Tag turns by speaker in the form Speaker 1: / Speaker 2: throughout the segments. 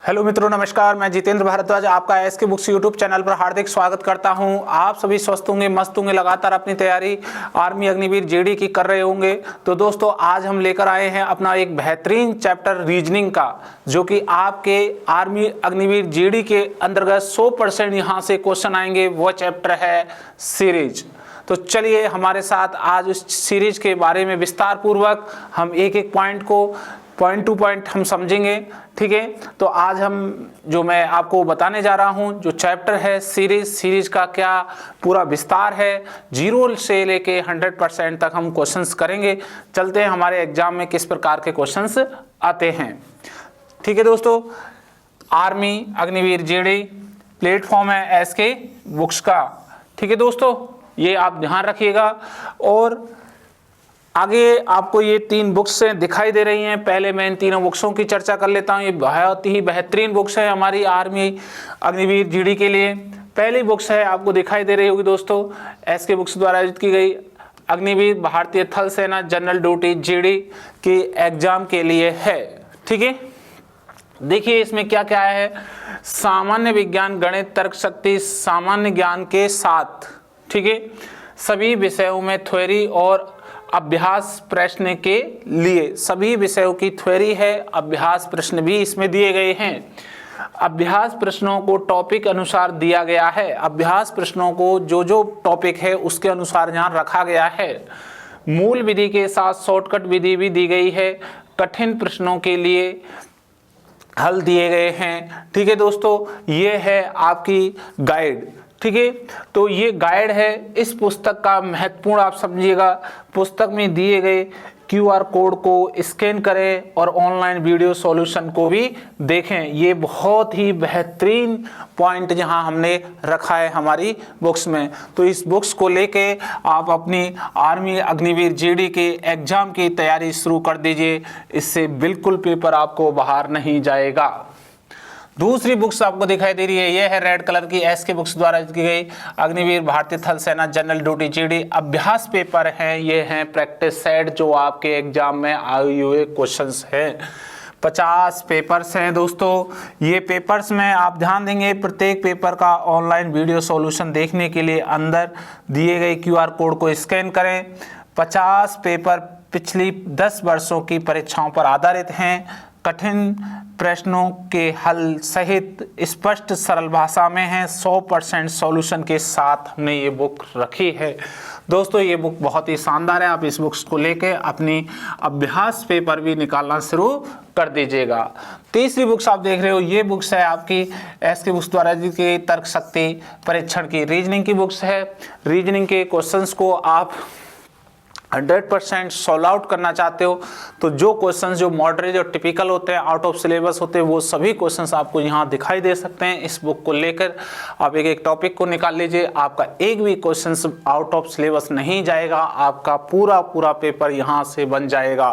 Speaker 1: Hello मित्रों, नमस्कार। मैं जितेंद्र भारद्वाज आपका एसके बुक्स यूट्यूब चैनल पर हार्दिक स्वागत करता हूं। आप सभी स्वस्थ होंगे, मस्त होंगे, लगातार अपनी तैयारी आर्मी अग्निवीर जीडी की कर रहे होंगे। तो दोस्तों, आज हम लेकर आए हैं अपना एक बेहतरीन चैप्टर रीजनिंग का, जो कि आपके आर्मी अग्निवीर जीडी के अंतर्गत 100% यहाँ से क्वेश्चन आएंगे। वो चैप्टर है सीरीज। तो चलिए हमारे साथ आज उस सीरीज के बारे में विस्तार पूर्वक हम एक एक पॉइंट को पॉइंट टू पॉइंट हम समझेंगे। ठीक है, तो आज मैं आपको बताने जा रहा हूं जो चैप्टर है सीरीज का क्या पूरा विस्तार है। 0 से लेके 100% तक हम क्वेश्चंस करेंगे। चलते हैं हमारे एग्जाम में किस प्रकार के क्वेश्चंस आते हैं। ठीक है दोस्तों, आर्मी अग्निवीर जीडी प्लेटफॉर्म है एसके बुक्स का। ठीक है दोस्तों, ये आप ध्यान रखिएगा। और आगे आपको ये 3 बुक्स दिखाई दे रही हैं। पहले मैं इन तीनों बुक्सों की चर्चा कर लेता हूँ। ये बहुत ही बेहतरीन बुक्स है हमारी आर्मी अग्निवीर जीडी के लिए। पहली बुक्स है, आपको दिखाई दे रही होगी दोस्तों, एसके बुक्स द्वारा आयोजित की गई अग्निवीर भारतीय थल सेना जनरल ड्यूटी जीडी के एग्जाम के लिए है। ठीक है, देखिए इसमें क्या क्या है। सामान्य विज्ञान, गणित, तर्क शक्ति, सामान्य ज्ञान के साथ, ठीक है, सभी विषयों में थ्योरी और अभ्यास प्रश्न के लिए सभी विषयों की थ्योरी है। अभ्यास प्रश्न भी इसमें दिए गए हैं। अभ्यास प्रश्नों को टॉपिक अनुसार दिया गया है। अभ्यास प्रश्नों को जो टॉपिक है उसके अनुसार यहाँ रखा गया है। मूल विधि के साथ शॉर्टकट विधि भी दी गई है। कठिन प्रश्नों के लिए हल दिए गए हैं। ठीक है दोस्तों, ये है आपकी गाइड। ठीक है, तो ये गाइड है। इस पुस्तक का महत्वपूर्ण आप समझिएगा, पुस्तक में दिए गए QR कोड को स्कैन करें और ऑनलाइन वीडियो सॉल्यूशन को भी देखें। ये बहुत ही बेहतरीन पॉइंट यहाँ हमने रखा है हमारी बुक्स में। तो इस बुक्स को लेके आप अपनी आर्मी अग्निवीर जीडी के एग्जाम की तैयारी शुरू कर दीजिए। इससे बिल्कुल पेपर आपको बाहर नहीं जाएगा। दूसरी बुक्स आपको दिखाई दे रही है, ये है रेड कलर की, एसके बुक्स द्वारा की गई अग्निवीर भारतीय थल सेना जनरल ड्यूटी जीडी अभ्यास पेपर हैं। ये हैं प्रैक्टिस सेट जो आपके एग्जाम में आए हुए क्वेश्चंस हैं। 50 पेपर्स हैं दोस्तों। ये पेपर्स में आप ध्यान देंगे, प्रत्येक पेपर का ऑनलाइन वीडियो सॉल्यूशन देखने के लिए अंदर दिए गए QR कोड को स्कैन करें। 50 पेपर पिछली 10 वर्षों की परीक्षाओं पर आधारित हैं। कठिन प्रश्नों के हल सहित स्पष्ट सरल भाषा में है। 100% सॉल्यूशन के साथ हमने ये बुक रखी है। दोस्तों, ये बुक बहुत ही शानदार है। आप इस बुक्स को लेके अपनी अभ्यास पेपर भी निकालना शुरू कर दीजिएगा। तीसरी बुक्स आप देख रहे हो, ये बुक्स है आपकी एसके बुक्स द्वारा की तर्क शक्ति परीक्षण की रीजनिंग की बुक्स है। रीजनिंग के क्वेश्चंस को आप 100% सॉल्व आउट करना चाहते हो तो जो क्वेश्चंस जो मॉडरेट और टिपिकल होते हैं, आउट ऑफ सिलेबस होते हैं, वो सभी क्वेश्चंस आपको यहाँ दिखाई दे सकते हैं। इस बुक को लेकर आप एक एक टॉपिक को निकाल लीजिए। आपका एक भी क्वेश्चंस आउट ऑफ सिलेबस नहीं जाएगा, आपका पूरा पेपर यहाँ से बन जाएगा।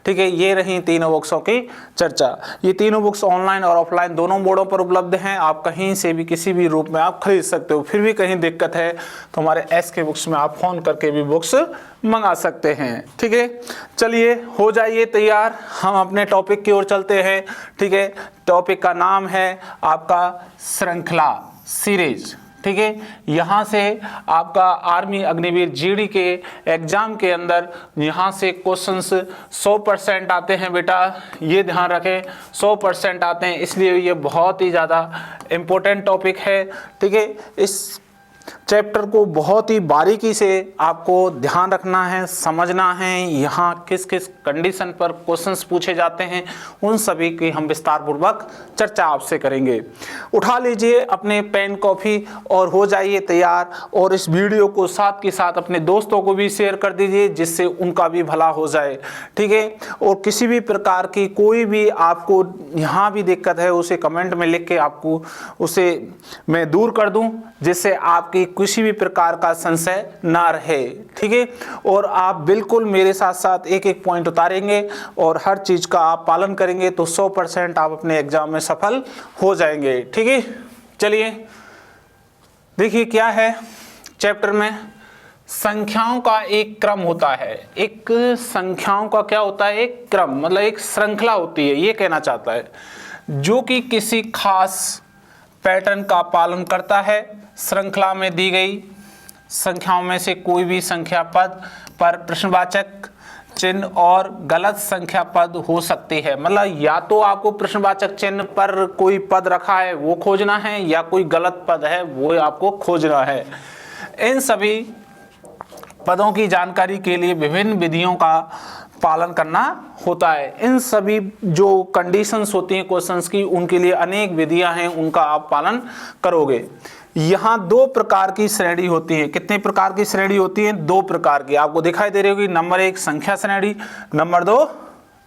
Speaker 1: ठीक है, ये रही तीनों बुक्सों की चर्चा। ये तीनों बुक्स ऑनलाइन और ऑफलाइन दोनों मोडों पर उपलब्ध हैं। आप कहीं से भी किसी भी रूप में आप खरीद सकते हो। फिर भी कहीं दिक्कत है तो हमारे एसके बुक्स में आप फोन करके भी बुक्स मंगा सकते हैं। ठीक है, चलिए हो जाइए तैयार, हम अपने टॉपिक की ओर चलते हैं। ठीक है, टॉपिक का नाम है आपका श्रृंखला, सीरीज। ठीक है, यहाँ से आपका आर्मी अग्निवीर जीडी के एग्जाम के अंदर यहाँ से क्वेश्चंस 100% आते हैं बेटा, ये ध्यान रखें। 100% आते हैं, इसलिए ये बहुत ही ज़्यादा इम्पोर्टेंट टॉपिक है। ठीक है, इस चैप्टर को बहुत ही बारीकी से आपको ध्यान रखना है, समझना है। यहाँ किस किस कंडीशन पर क्वेश्चंस पूछे जाते हैं उन सभी की हम विस्तार पूर्वक चर्चा आपसे करेंगे। उठा लीजिए अपने पेन कॉपी और हो जाइए तैयार। और इस वीडियो को साथ के साथ अपने दोस्तों को भी शेयर कर दीजिए जिससे उनका भी भला हो जाए। ठीक है, और किसी भी प्रकार की कोई भी आपको यहाँ भी दिक्कत है उसे कमेंट में लिख के आपको उसे मैं दूर कर दूँ, जिससे आपकी किसी भी प्रकार का संशय ना रहे। ठीक है, और आप बिल्कुल मेरे साथ साथ एक एक पॉइंट उतारेंगे और हर चीज का आप पालन करेंगे तो 100% आप अपने एग्जाम में सफल हो जाएंगे। ठीक है, चलिए देखिए क्या है चैप्टर में। संख्याओं का एक क्रम होता है। एक संख्याओं का क्या होता है? एक क्रम, मतलब एक श्रृंखला होती है, ये कहना चाहता है। जो कि किसी खास पैटर्न का पालन करता है। श्रृंखला में दी गई संख्याओं में से कोई भी संख्या पद पर प्रश्नवाचक चिन्ह और गलत संख्या पद हो सकती है। मतलब या तो आपको प्रश्नवाचक चिन्ह पर कोई पद रखा है वो खोजना है, या कोई गलत पद है वो आपको खोजना है। इन सभी पदों की जानकारी के लिए विभिन्न विधियों का पालन करना होता है। इन सभी जो कंडीशंस होती हैं क्वेश्चंस की, उनके लिए अनेक विधियां हैं, उनका आप पालन करोगे। यहाँ 2 प्रकार की श्रेणी होती है। कितने प्रकार की श्रेणी होती है? 2 प्रकार की। आपको दिखाई दे रही होगी। नंबर 1 संख्या श्रेणी, नंबर 2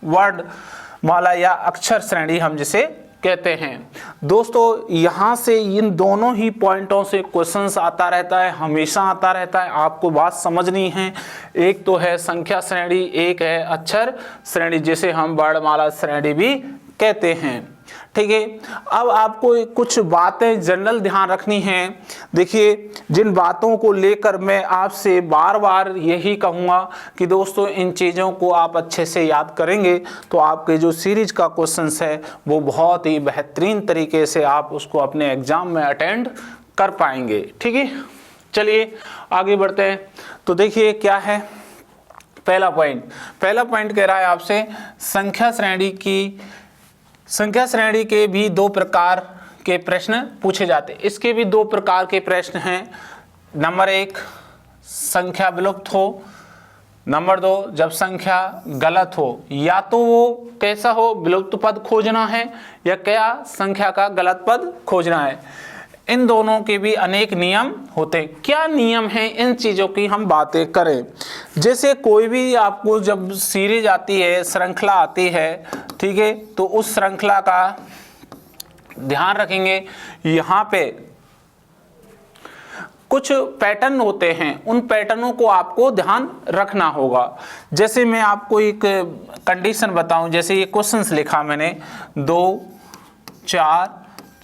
Speaker 1: वर्णमाला या अक्षर श्रेणी हम जिसे कहते हैं। दोस्तों यहाँ से इन दोनों ही पॉइंटों से क्वेश्चंस आता रहता है, हमेशा आता रहता है। आपको बात समझनी है। एक तो है संख्या श्रेणी, एक है अक्षर श्रेणी, जिसे हम वर्णमाला श्रेणी भी कहते हैं। ठीक है, अब आपको कुछ बातें जनरल ध्यान रखनी है। देखिए, जिन बातों को लेकर मैं आपसे बार बार यही कहूँगा कि दोस्तों इन चीज़ों को आप अच्छे से याद करेंगे तो आपके जो सीरीज का क्वेश्चंस है वो बहुत ही बेहतरीन तरीके से आप उसको अपने एग्जाम में अटेंड कर पाएंगे। ठीक है, चलिए आगे बढ़ते हैं। तो देखिए क्या है पहला पॉइंट कह रहा है आपसे संख्या श्रेणी के भी 2 प्रकार के प्रश्न पूछे जाते हैं। इसके भी 2 प्रकार के प्रश्न हैं। नंबर 1 संख्या विलुप्त हो, नंबर 2 जब संख्या गलत हो। या तो वो कैसा हो, विलुप्त पद खोजना है या क्या संख्या का गलत पद खोजना है। इन दोनों के भी अनेक नियम होते हैं। क्या नियम हैं, इन चीज़ों की हम बातें करें। जैसे कोई भी आपको जब सीरीज आती है, श्रृंखला आती है, ठीक है, तो उस श्रृंखला का ध्यान रखेंगे। यहाँ पे कुछ पैटर्न होते हैं, उन पैटर्नों को आपको ध्यान रखना होगा। जैसे मैं आपको एक कंडीशन बताऊं, जैसे ये क्वेश्चंस लिखा मैंने 2, 4,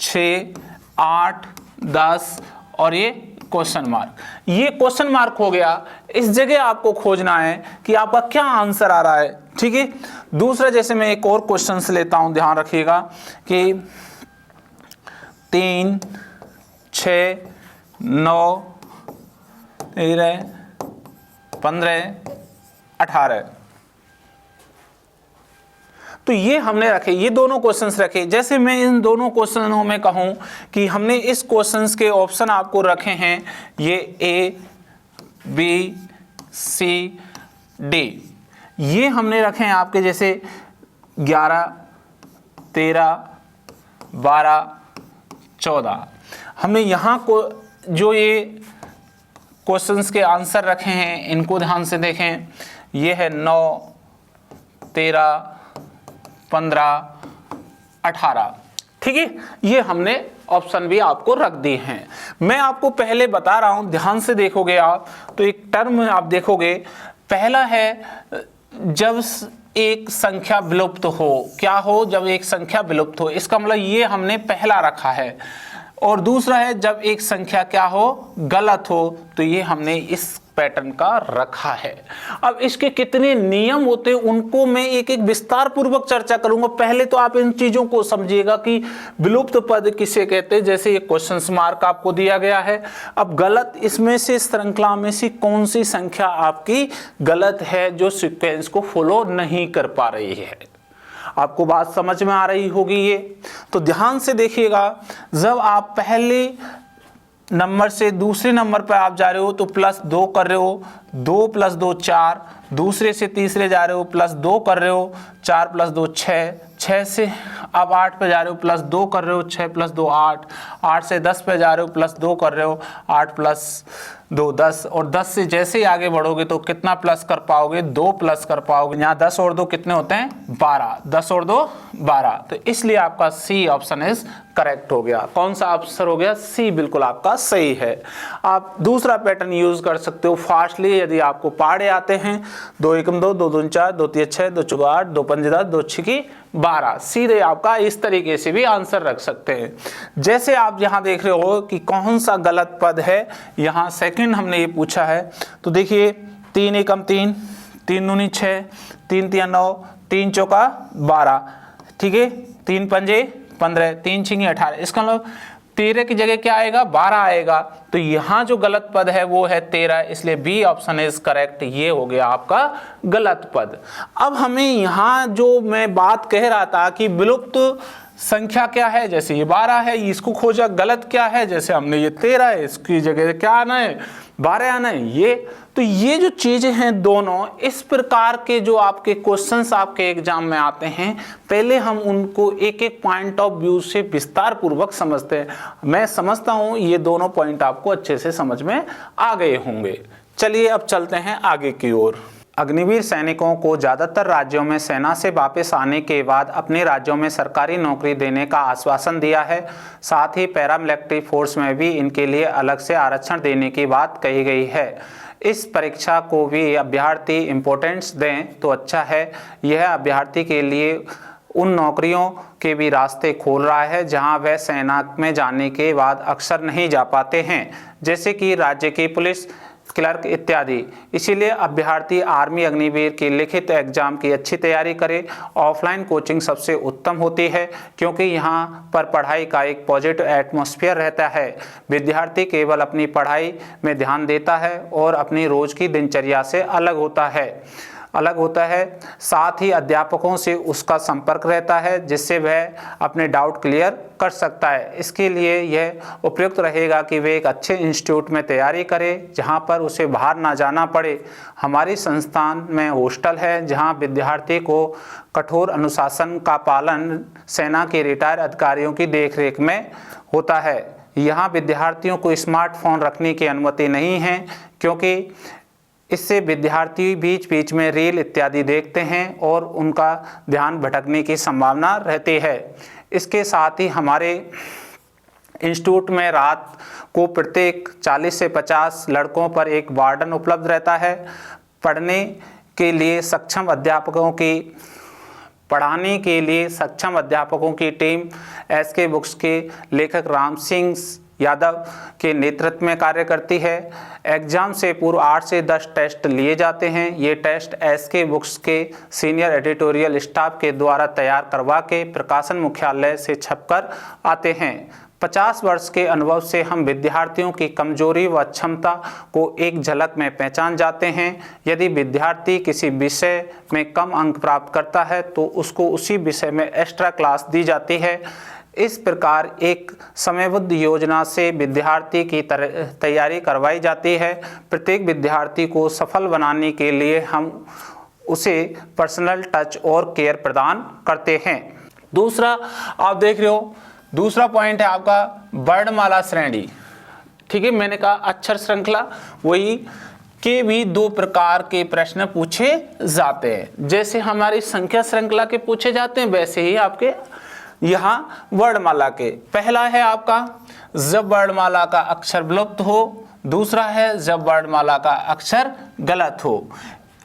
Speaker 1: 6, 8, 10 और ये क्वेश्चन मार्क। ये क्वेश्चन मार्क हो गया। इस जगह आपको खोजना है कि आपका क्या आंसर आ रहा है। ठीक है, दूसरा जैसे मैं एक और क्वेश्चन लेता हूं, ध्यान रखिएगा कि 3, 6, 9, 13, 15, 18। तो ये हमने रखे, ये दोनों क्वेश्चंस रखे। जैसे मैं इन दोनों क्वेश्चनों में कहूं कि हमने इस क्वेश्चंस के ऑप्शन आपको रखे हैं, ये A, B, C, D। ये हमने रखे हैं आपके जैसे 11, 13, 12, 14। हमने यहाँ को जो ये क्वेश्चंस के आंसर रखे हैं इनको ध्यान से देखें। ये है 9, 13, 15, 18। ठीक है, ये हमने ऑप्शन भी आपको रख दिए हैं। मैं आपको पहले बता रहा हूं, ध्यान से देखोगे आप तो एक टर्म आप देखोगे। पहला है जब एक संख्या विलुप्त हो। क्या हो? जब एक संख्या विलुप्त हो, इसका मतलब ये हमने पहला रखा है। और दूसरा है जब एक संख्या क्या हो, गलत हो, तो ये हमने इस पैटर्न का रखा है। अब इसके कितने नियम होते हैं उनको मैं एक एक विस्तार पूर्वक चर्चा करूंगा। पहले तो आप इन चीजों को समझिएगा कि विलुप्त पद किसे कहते हैं। जैसे ये क्वेश्चन मार्क आपको दिया गया है। अब गलत, इसमें से श्रृंखला में से कौन सी संख्या आपकी गलत है जो सीक्वेंस को फॉलो नहीं कर पा रही है। आपको बात समझ में आ रही होगी ये। तो ध्यान से देखिएगा, जब आप पहले नंबर से दूसरे नंबर पर आप जा रहे हो तो +2 कर रहे हो, 2 + 2 4। दूसरे से तीसरे जा रहे हो +2 कर रहे हो, 4 + 2 6। 6 से अब 8 पे जा रहे हो +2 कर रहे हो, 6 + 2 8। 8 से 10 पे जा रहे हो +2 कर रहे हो, 8 + 2 10। और 10 से जैसे ही आगे बढ़ोगे तो कितना प्लस कर पाओगे? 2 प्लस कर पाओगे। यहाँ 10 और 2 कितने होते हैं? 12। 10 और 2 12। तो इसलिए आपका सी ऑप्शन इज करेक्ट हो गया। कौन सा आंसर हो गया? सी बिल्कुल आपका सही है। आप दूसरा पैटर्न यूज कर सकते हो फास्टली यदि आपको पहाड़े आते हैं। 2 1 2, 2 2 4, 2 3 6, 2 4 8, 2 5 10, 2 6 12। सीधे आपका इस तरीके से भी आंसर रख सकते हैं। जैसे आप यहाँ देख रहे हो कि कौन सा गलत पद है, यहाँ सेकंड हमने ये पूछा है। तो देखिए 3 एकम 3, 3 दूनी 6, 3 तिया 9, 3 चौका 12। ठीक है, 3 पंजे 15, 3 छिंगे 18, इसका मतलब 13 की जगह क्या आएगा, 12 आएगा। तो यहाँ जो गलत पद है वो है 13, इसलिए बी ऑप्शन इज करेक्ट, ये हो गया आपका गलत पद। अब हमें यहाँ जो मैं बात कह रहा था कि विलुप्त संख्या क्या है, जैसे ये 12 है, इसको खोजा, गलत क्या है, जैसे हमने ये 13 है, इसकी जगह क्या आना है, 12 आना है, ये। तो ये जो चीजें हैं दोनों, इस प्रकार के जो आपके क्वेश्चंस आपके एग्जाम में आते हैं, पहले हम उनको एक एक पॉइंट ऑफ व्यू से विस्तार पूर्वक समझते हैं। मैं समझता हूं ये दोनों पॉइंट आपको अच्छे से समझ में आ गए होंगे। चलिए अब चलते हैं आगे की ओर। अग्निवीर सैनिकों को ज़्यादातर राज्यों में सेना से वापस आने के बाद अपने राज्यों में सरकारी नौकरी देने का आश्वासन दिया है। साथ ही पैरामिलिट्री फोर्स में भी इनके लिए अलग से आरक्षण देने की बात कही गई है। इस परीक्षा को भी अभ्यर्थी इम्पोर्टेंस दें तो अच्छा है। यह अभ्यर्थी के लिए उन नौकरियों के भी रास्ते खोल रहा है जहां वह सेना में जाने के बाद अक्सर नहीं जा पाते हैं, जैसे कि राज्य की पुलिस, क्लर्क इत्यादि। इसीलिए अभ्यर्थी आर्मी अग्निवीर की लिखित एग्जाम की अच्छी तैयारी करे। ऑफलाइन कोचिंग सबसे उत्तम होती है क्योंकि यहाँ पर पढ़ाई का एक पॉजिटिव एटमॉस्फेयर रहता है। विद्यार्थी केवल अपनी पढ़ाई में ध्यान देता है और अपनी रोज की दिनचर्या से अलग होता है। साथ ही अध्यापकों से उसका संपर्क रहता है जिससे वह अपने डाउट क्लियर कर सकता है। इसके लिए यह उपयुक्त रहेगा कि वे एक अच्छे इंस्टीट्यूट में तैयारी करे जहां पर उसे बाहर ना जाना पड़े। हमारी संस्थान में हॉस्टल है जहां विद्यार्थी को कठोर अनुशासन का पालन सेना के रिटायर्ड अधिकारियों की देखरेख में होता है। यहाँ विद्यार्थियों को स्मार्टफोन रखने की अनुमति नहीं है क्योंकि इससे विद्यार्थी बीच बीच में रील इत्यादि देखते हैं और उनका ध्यान भटकने की संभावना रहती है। इसके साथ ही हमारे इंस्टीट्यूट में रात को प्रत्येक 40 से 50 लड़कों पर एक वार्डन उपलब्ध रहता है। पढ़ाने के लिए सक्षम अध्यापकों की टीम एसके बुक्स के लेखक राम सिंह यादव के नेतृत्व में कार्य करती है। एग्जाम से पूर्व 8 से 10 टेस्ट लिए जाते हैं। ये टेस्ट एसके बुक्स के सीनियर एडिटोरियल स्टाफ के द्वारा तैयार करवा के प्रकाशन मुख्यालय से छपकर आते हैं। 50 वर्ष के अनुभव से हम विद्यार्थियों की कमजोरी व क्षमता को एक झलक में पहचान जाते हैं। यदि विद्यार्थी किसी विषय में कम अंक प्राप्त करता है तो उसको उसी विषय में एक्स्ट्रा क्लास दी जाती है। इस प्रकार एक समयबद्ध योजना से विद्यार्थी की तैयारी करवाई जाती है। प्रत्येक विद्यार्थी को सफल बनाने के लिए हम उसे पर्सनल टच और केयर प्रदान करते हैं। दूसरा आप देख रहे हो, दूसरा पॉइंट है आपका वर्णमाला श्रेणी। ठीक है, मैंने कहा अक्षर श्रृंखला, वही के भी 2 प्रकार के प्रश्न पूछे जाते हैं। जैसे हमारी संख्या श्रृंखला के पूछे जाते हैं वैसे ही आपके यहाँ वर्णमाला के। पहला है आपका जब वर्णमाला का अक्षर विलुप्त हो, दूसरा है जब वर्णमाला का अक्षर गलत हो।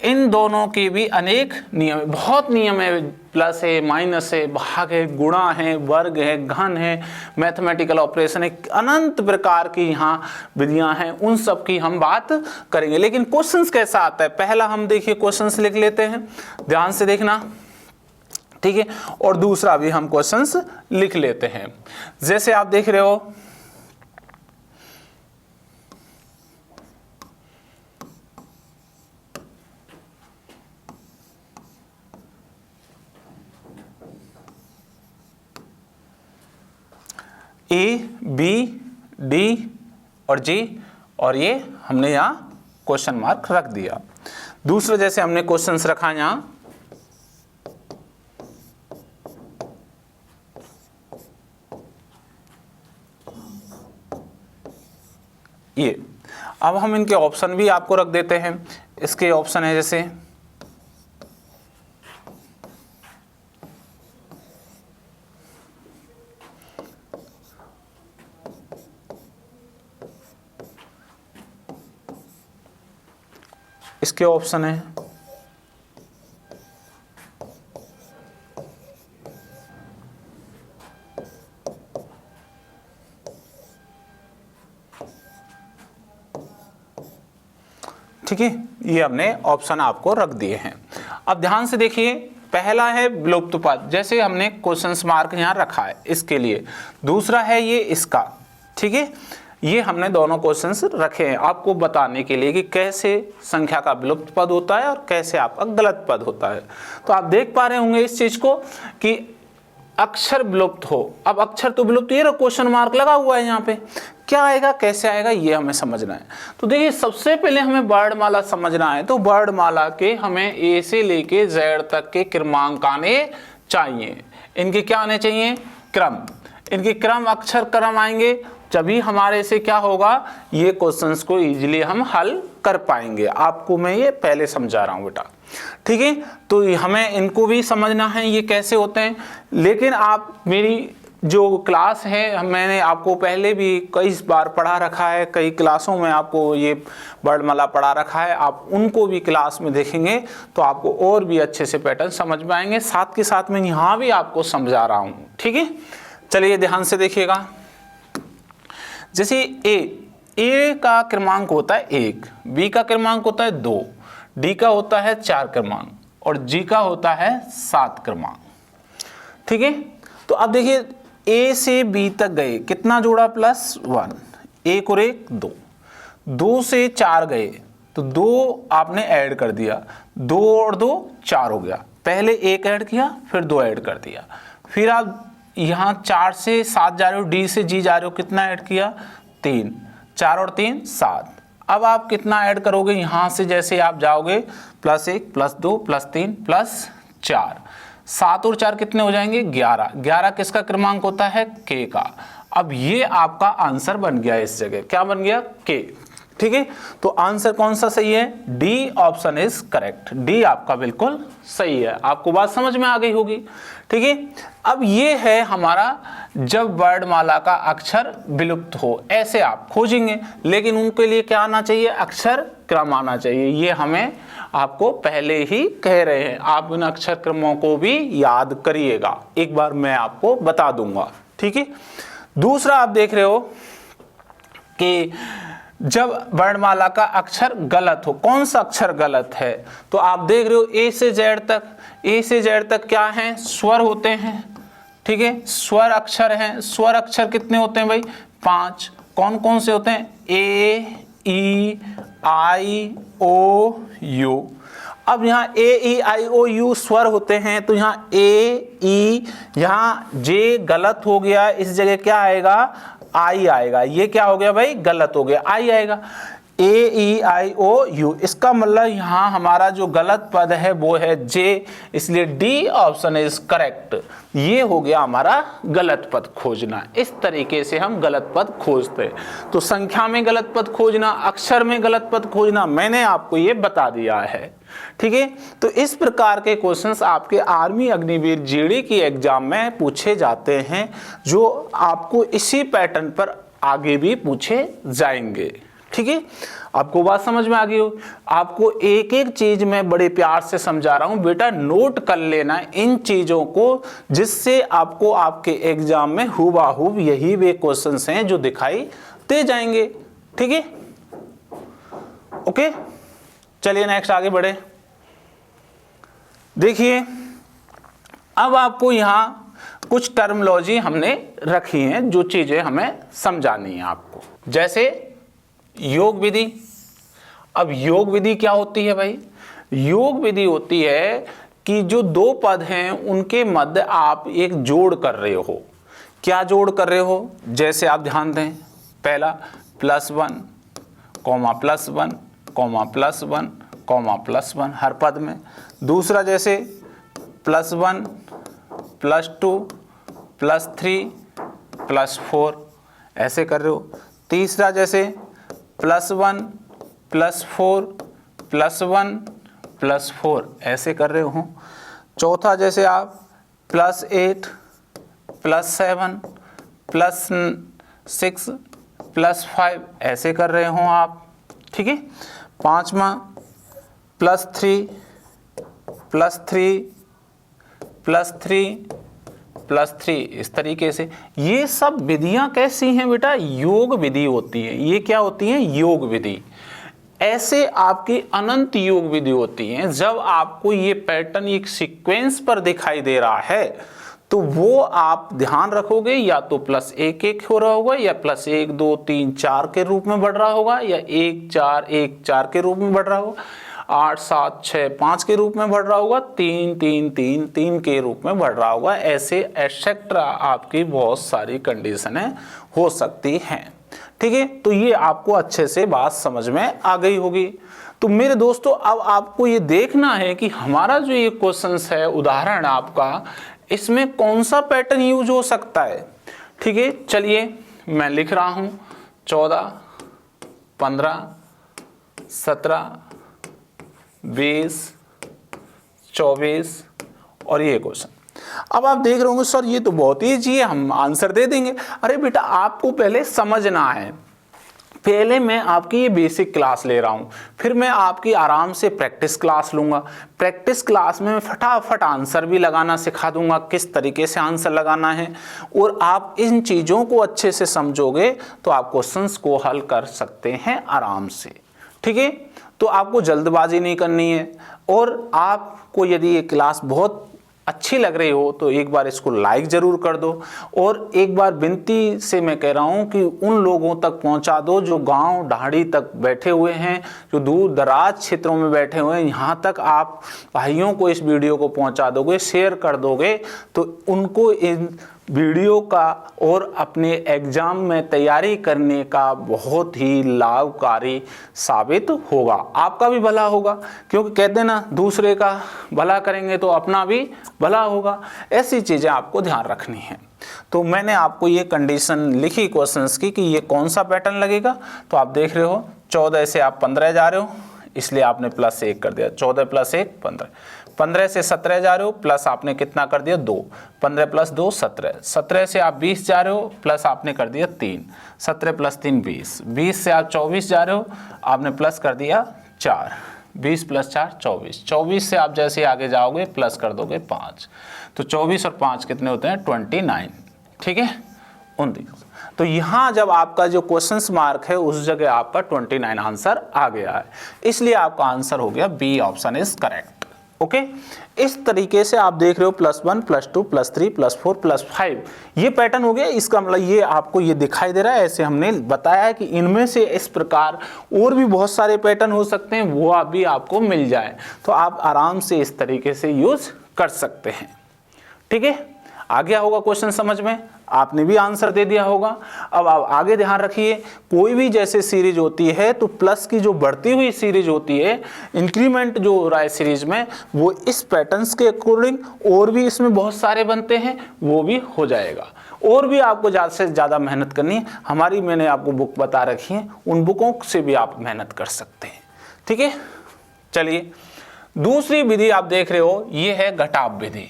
Speaker 1: इन दोनों के भी अनेक नियम, बहुत नियम है, प्लस है, माइनस है, भाग है, गुणा है, वर्ग है, घन है, मैथमेटिकल ऑपरेशन है, अनंत प्रकार की यहाँ विधियां हैं। उन सब की हम बात करेंगे। लेकिन क्वेश्चंस कैसा आता है, पहला हम देखिए क्वेश्चंस लिख लेते हैं, ध्यान से देखना, ठीक है। और दूसरा भी हम क्वेश्चंस लिख लेते हैं। जैसे आप देख रहे हो, ए, बी, डी और जी, और ये हमने यहाँ क्वेश्चन मार्क रख दिया। दूसरा जैसे हमने क्वेश्चंस रखा यहाँ, ये, अब हम इनके ऑप्शन भी आपको रख देते हैं। इसके ऑप्शन है जैसे इसके ऑप्शन है ठीक है, ये हमने ऑप्शन आपको रख दिए हैं। अब ध्यान से देखिए, पहला है विलुप्त पद, जैसे हमने क्वेश्चन मार्क यहाँ रखा है इसके लिए। दूसरा है ये इसका, ठीक है, ये हमने दोनों क्वेश्चंस रखे हैं आपको बताने के लिए कि कैसे संख्या का विलुप्त पद होता है और कैसे आपका गलत पद होता है। तो आप देख पा रहे होंगे इस चीज को कि अक्षर विलुप्त हो, अब अक्षर तो विलुप्त, ये क्वेश्चन मार्क लगा हुआ है यहाँ पे, क्या आएगा कैसे आएगा ये हमें समझना है। तो देखिए सबसे पहले हमें वर्णमाला समझना है, तो वर्णमाला के हमें ए से लेके जेड तक के क्रमांक आने चाहिए। इनके क्या आने चाहिए? क्रम। इनके क्रम अक्षर क्रम आएंगे तभी हमारे से क्या होगा, ये क्वेश्चंस को इजीली हम हल कर पाएंगे। आपको मैं ये पहले समझा रहा हूँ बेटा, ठीक है। तो हमें इनको भी समझना है ये कैसे होते हैं। लेकिन आप मेरी जो क्लास है, मैंने आपको पहले भी कई बार पढ़ा रखा है, कई क्लासों में आपको ये वर्णमाला पढ़ा रखा है, आप उनको भी क्लास में देखेंगे तो आपको और भी अच्छे से पैटर्न समझ में आएंगे। साथ के साथ मैं यहाँ भी आपको समझा रहा हूँ, ठीक है। चलिए ध्यान से देखिएगा। जैसे ए का क्रमांक होता है 1, बी का क्रमांक होता है 2, डी का होता है 4 क्रमांक और जी का होता है 7 क्रमांक, ठीक है। तो अब देखिए ए से बी तक गए, कितना जोड़ा? +1, 1 और 1 2, 2 से 4 गए तो 2 आपने ऐड कर दिया, 2 और 2 4 हो गया। पहले 1 ऐड किया फिर 2 ऐड कर दिया, फिर आप यहाँ 4 से 7 जा रहे हो, डी से जी जा रहे हो, कितना ऐड किया? 3, 4 और 3 7। अब आप कितना ऐड करोगे? यहाँ से जैसे आप जाओगे +1 +2 +3 +4, 7 और 4 कितने हो जाएंगे? 11। 11 किसका क्रमांक होता है? के का। अब ये आपका आंसर बन गया, इस जगह क्या बन गया? के, ठीक है। तो आंसर कौन सा सही है? D option is correct, D आपका बिल्कुल सही है। आपको बात समझ में आ गई होगी, ठीक है। अब ये है हमारा जब वर्णमाला का अक्षर विलुप्त हो, ऐसे आप खोजेंगे, लेकिन उनके लिए क्या आना चाहिए? अक्षर क्रम आना चाहिए। ये हमें आपको पहले ही कह रहे हैं, आप इन अक्षर क्रमों को भी याद करिएगा, एक बार मैं आपको बता दूंगा, ठीक है। दूसरा आप देख रहे हो कि जब वर्णमाला का अक्षर गलत हो, कौन सा अक्षर गलत है? तो आप देख रहे हो ए से जेड तक, ए से जेड तक क्या है? स्वर होते हैं, ठीक है, स्वर अक्षर हैं। स्वर अक्षर कितने होते हैं भाई? 5। कौन कौन से होते हैं? ए ई आई ओ यू। अब यहाँ ए ई आई ओ यू स्वर होते हैं, तो यहाँ ए ई, यहाँ जे गलत हो गया, इस जगह क्या आएगा? आई आएगा। ये क्या हो गया भाई? गलत हो गया, आई आएगा। ए ई आई ओ यू, इसका मतलब यहाँ हमारा जो गलत पद है वो है जे, इसलिए डी ऑप्शन इज करेक्ट। ये हो गया हमारा गलत पद खोजना। इस तरीके से हम गलत पद खोजते हैं। तो संख्या में गलत पद खोजना, अक्षर में गलत पद खोजना, मैंने आपको ये बता दिया है, ठीक है। तो इस प्रकार के क्वेश्चंस आपके आर्मी अग्निवीर जीडी की एग्जाम में पूछे जाते हैं, जो आपको इसी पैटर्न पर आगे भी पूछे जाएंगे, ठीक है। आपको बात समझ में आ गई हो। आपको एक एक चीज मैं बड़े प्यार से समझा रहा हूं, बेटा नोट कर लेना इन चीजों को, जिससे आपको आपके एग्जाम में हुबहू यही वे क्वेश्चंस हैं जो दिखाई दे जाएंगे, ठीक है। ओके, चलिए नेक्स्ट आगे बढ़े। देखिए अब आपको यहां कुछ टर्मिनोलॉजी हमने रखी हैं, जो चीजें हमें समझानी है आपको, जैसे योग विधि। अब योग विधि क्या होती है भाई? योग विधि होती है कि जो 2 पद हैं उनके मध्य आप एक जोड़ कर रहे हो। क्या जोड़ कर रहे हो? जैसे आप ध्यान दें, पहला +1, +1, +1, +1 हर पद में। दूसरा जैसे +1, +2, +3, +4 ऐसे कर रहे हो। तीसरा जैसे +1, +4, +1, +4 ऐसे कर रहे हो। चौथा जैसे आप +8, +7, +6, +5 ऐसे कर रहे हो आप, ठीक है। पांचवा +3, +3, +3, इस तरीके से। ये सब विधियां कैसी हैं बेटा? योग विधि होती है। ये क्या होती है? योग विधि। ऐसे आपकी अनंत योग विधि होती हैं। जब आपको ये पैटर्न एक सीक्वेंस पर दिखाई दे रहा है तो वो आप ध्यान रखोगे, या तो +1 हो रहा होगा, या +1 2 3 4 के रूप में बढ़ रहा होगा, या 1 4 1 4 के रूप में बढ़ रहा होगा, 8 7 6 5 के रूप में बढ़ रहा होगा, 3 3 3 3 के रूप में बढ़ रहा होगा। ऐसे एक्सेट्रा आपकी बहुत सारी कंडीशनें हो सकती हैं। ठीक है, तो ये आपको अच्छे से बात समझ में आ गई होगी। तो मेरे दोस्तों, अब आपको ये देखना है कि हमारा जो ये क्वेश्चन है, उदाहरण आपका, इसमें कौन सा पैटर्न यूज हो सकता है। ठीक है, चलिए मैं लिख रहा हूं 14 15 17 20 24 और ये क्वेश्चन। अब आप देख रहे होंगे सर ये तो बहुत ईजी है, हम आंसर दे देंगे। अरे बेटा, आपको पहले समझना है। पहले मैं आपकी ये बेसिक क्लास ले रहा हूँ, फिर मैं आपकी आराम से प्रैक्टिस क्लास लूँगा। प्रैक्टिस क्लास में मैं फटाफट आंसर भी लगाना सिखा दूंगा, किस तरीके से आंसर लगाना है। और आप इन चीज़ों को अच्छे से समझोगे तो आप क्वेश्चंस को हल कर सकते हैं आराम से। ठीक है, तो आपको जल्दबाजी नहीं करनी है। और आपको यदि ये क्लास बहुत अच्छी लग रही हो तो एक बार इसको लाइक ज़रूर कर दो। और एक बार विनती से मैं कह रहा हूँ कि उन लोगों तक पहुँचा दो जो गांव ढाड़ी तक बैठे हुए हैं, जो दूर दराज क्षेत्रों में बैठे हुए हैं। यहाँ तक आप भाइयों को इस वीडियो को पहुँचा दोगे, शेयर कर दोगे, तो उनको इन वीडियो का और अपने एग्ज़ाम में तैयारी करने का बहुत ही लाभकारी साबित होगा। आपका भी भला होगा, क्योंकि कहते हैं ना, दूसरे का भला करेंगे तो अपना भी भला होगा। ऐसी चीज़ें आपको ध्यान रखनी है। तो मैंने आपको ये कंडीशन लिखी क्वेश्चंस की कि ये कौन सा पैटर्न लगेगा। तो आप देख रहे हो 14 से आप 15 जा रहे हो, इसलिए आपने +1 कर दिया। 14 + 1 15, 15 से 17 जा रहे हो, प्लस आपने कितना कर दिया 2, 15 + 2 17, 17 से आप 20 जा रहे हो, प्लस आपने कर दिया 3, 17 + 3 20, 20 से आप 24 जा रहे हो, आपने प्लस कर दिया 4, 20 + 4 24, 24 से आप जैसे आगे जाओगे प्लस कर दोगे 5, तो 24 और 5 कितने होते हैं 29। ठीक है, 29। तो यहाँ जब आपका जो क्वेश्चंस मार्क है उस जगह आपका 29 आंसर आ गया है, इसलिए आपका आंसर हो गया B option is correct. Okay, इस तरीके से आप देख रहे हो +1 +2 +3 +4 +5 ये पैटर्न हो गया। इसका मतलब ये आपको ये दिखाई दे रहा है। ऐसे हमने बताया है कि इनमें से इस प्रकार और भी बहुत सारे पैटर्न हो सकते हैं, वो अभी आपको मिल जाए तो आप आराम से इस तरीके से यूज कर सकते हैं। ठीक है, आ गया होगा क्वेश्चन समझ में, आपने भी आंसर दे दिया होगा। अब आप आगे ध्यान रखिए, कोई भी जैसे सीरीज होती है तो प्लस की जो बढ़ती हुई सीरीज होती है, इंक्रीमेंट जो हो रहा है सीरीज में, वो इस पैटर्न्स के अकॉर्डिंग और भी इसमें बहुत सारे बनते हैं, वो भी हो जाएगा। और भी आपको ज़्यादा से ज़्यादा मेहनत करनी है, हमारी मैंने आपको बुक बता रखी है, उन बुकों से भी आप मेहनत कर सकते हैं। ठीक है, चलिए दूसरी विधि आप देख रहे हो, ये है घटाव विधि।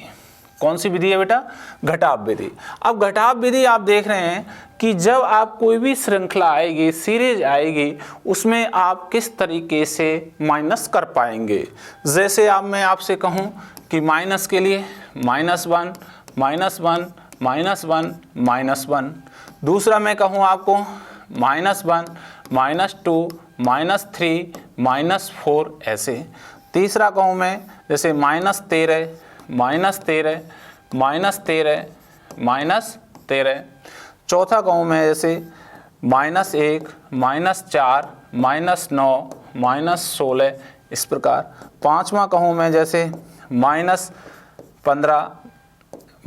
Speaker 1: कौन सी विधि है बेटा? घटाव विधि। अब घटाव विधि आप देख रहे हैं कि जब आप कोई भी श्रृंखला आएगी, सीरीज आएगी, उसमें आप किस तरीके से माइनस कर पाएंगे। जैसे अब मैं आपसे कहूं कि माइनस के लिए -1 -1 -1 -1, दूसरा मैं कहूं आपको -1 -2 -3 -4 ऐसे, तीसरा कहूं मैं जैसे -13 -13 -13 चौथा कहूँ मैं जैसे -1 -4 -9 -16 इस प्रकार, पाँचवा कहूँ मैं जैसे -15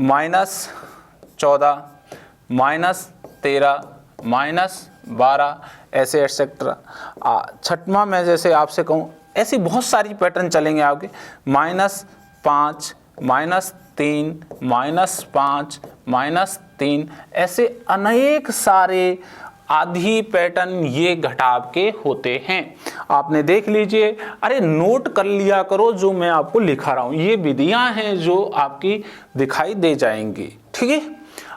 Speaker 1: -14 -13 -12 ऐसे एटसेट्रा। छठवां मैं जैसे आपसे कहूँ, ऐसी बहुत सारी पैटर्न चलेंगे आपके, -5 -3 -5 -3 ऐसे अनेक सारे आधी पैटर्न ये घटाव के होते हैं। आपने देख लीजिए, अरे नोट कर लिया करो जो मैं आपको लिखा रहा हूँ, ये विधियां हैं जो आपकी दिखाई दे जाएंगी। ठीक है,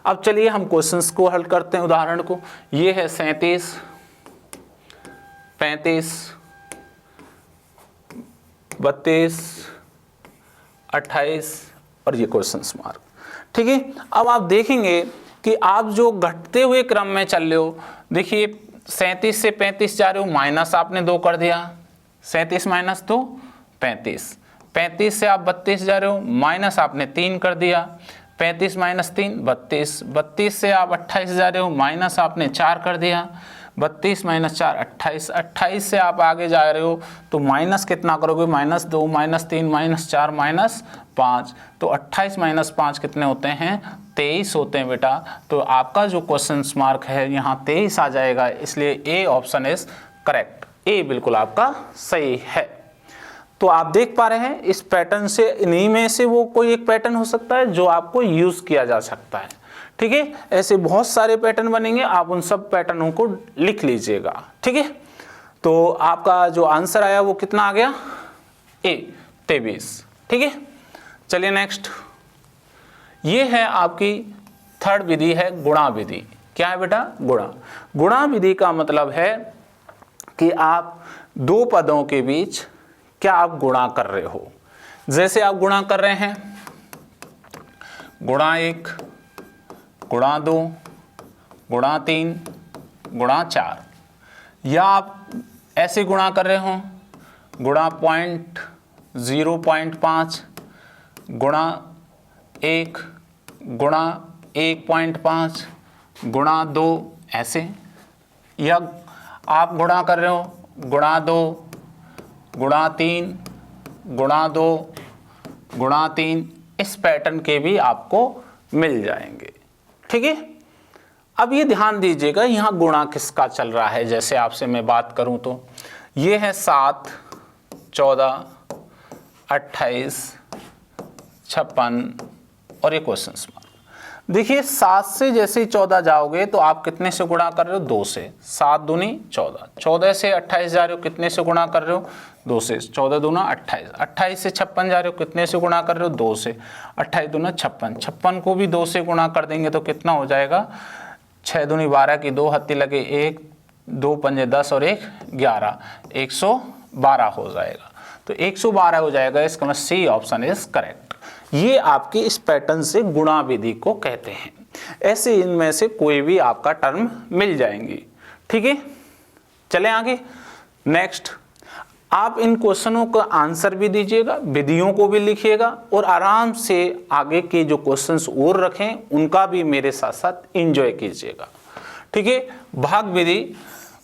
Speaker 1: अब चलिए हम क्वेश्चंस को हल करते हैं। उदाहरण को, ये है 37 35 32 28 और ये क्वेश्चन मार्क। ठीक है, अब आप देखेंगे कि आप जो घटते हुए क्रम में चल रहे हो, देखिए 37 से 35 जा रहे हो, माइनस आपने 2 कर दिया, 37 माइनस 2 35, 35 से आप 32 जा रहे हो, माइनस आपने 3 कर दिया, 35 माइनस 3 32, 32 से आप 28 जा रहे हो, माइनस आपने 4 कर दिया, 32 माइनस 4 28, 28 से आप आगे जा रहे हो तो माइनस कितना करोगे, माइनस 2 माइनस 3 माइनस 4 माइनस 5, तो 28 माइनस 5 कितने होते हैं, 23 होते हैं बेटा। तो आपका जो क्वेश्चन मार्क है यहाँ 23 आ जाएगा, इसलिए ए ऑप्शन इज करेक्ट, ए बिल्कुल आपका सही है। तो आप देख पा रहे हैं इस पैटर्न से, इन्हीं में से वो कोई एक पैटर्न हो सकता है जो आपको यूज किया जा सकता है, ठीक है। ऐसे बहुत सारे पैटर्न बनेंगे, आप उन सब पैटर्नों को लिख लीजिएगा, ठीक है। तो आपका जो आंसर आया वो कितना आ गया, ए 23, ठीक है। चलिए नेक्स्ट, ये है आपकी थर्ड विधि है गुणा विधि। क्या है बेटा, गुणा। गुणा विधि का मतलब है कि आप दो पदों के बीच क्या आप गुणा कर रहे हो। जैसे आप गुणा कर रहे हैं गुणा 1, गुणा 2, गुणा 3, गुणा 4, या आप ऐसे गुणा कर रहे हो गुणा 0.5, गुणा 1, गुणा 1.5, गुणा 2, ऐसे, या आप गुणा कर रहे हो गुणा 2, गुणा 3, गुणा 2, गुणा 3, इस पैटर्न के भी आपको मिल जाएंगे, ठीक है। अब ये ध्यान दीजिएगा यहाँ गुणा किसका चल रहा है। जैसे आपसे मैं बात करूं तो ये है 7, 14, 28, 56 और ये क्वेश्चन मार्क। देखिए 7 से जैसे ही 14 जाओगे तो आप कितने से गुणा कर रहे हो, 2 से, 7 दूनी 14, 14 से 28 जा रहे हो, कितने से गुणा कर रहे हो, 2 से, 14 दूना 28, 28 से 56 जा रहे हो, कितने से गुणा कर रहे हो, 2 से, 28 दूना 56, 56 को भी 2 से गुणा कर देंगे तो कितना हो जाएगा, 6 दूनी 12 की 2 हत्ती लगे 1, 2 पंजे 10 और 1 11, 112 हो जाएगा। तो 112 हो जाएगा, इसका मतलब सी ऑप्शन इज करेक्ट। ये आपकी इस पैटर्न से गुणा विधि को कहते हैं। ऐसे इनमें से कोई भी आपका टर्म मिल जाएंगी, ठीक है। चलें आगे। नेक्स्ट, आप इन क्वेश्चनों का आंसर भी दीजिएगा, विधियों को भी लिखिएगा और आराम से आगे के जो क्वेश्चंस और रखें उनका भी मेरे साथ साथ एंजॉय कीजिएगा, ठीक है। भाग विधि,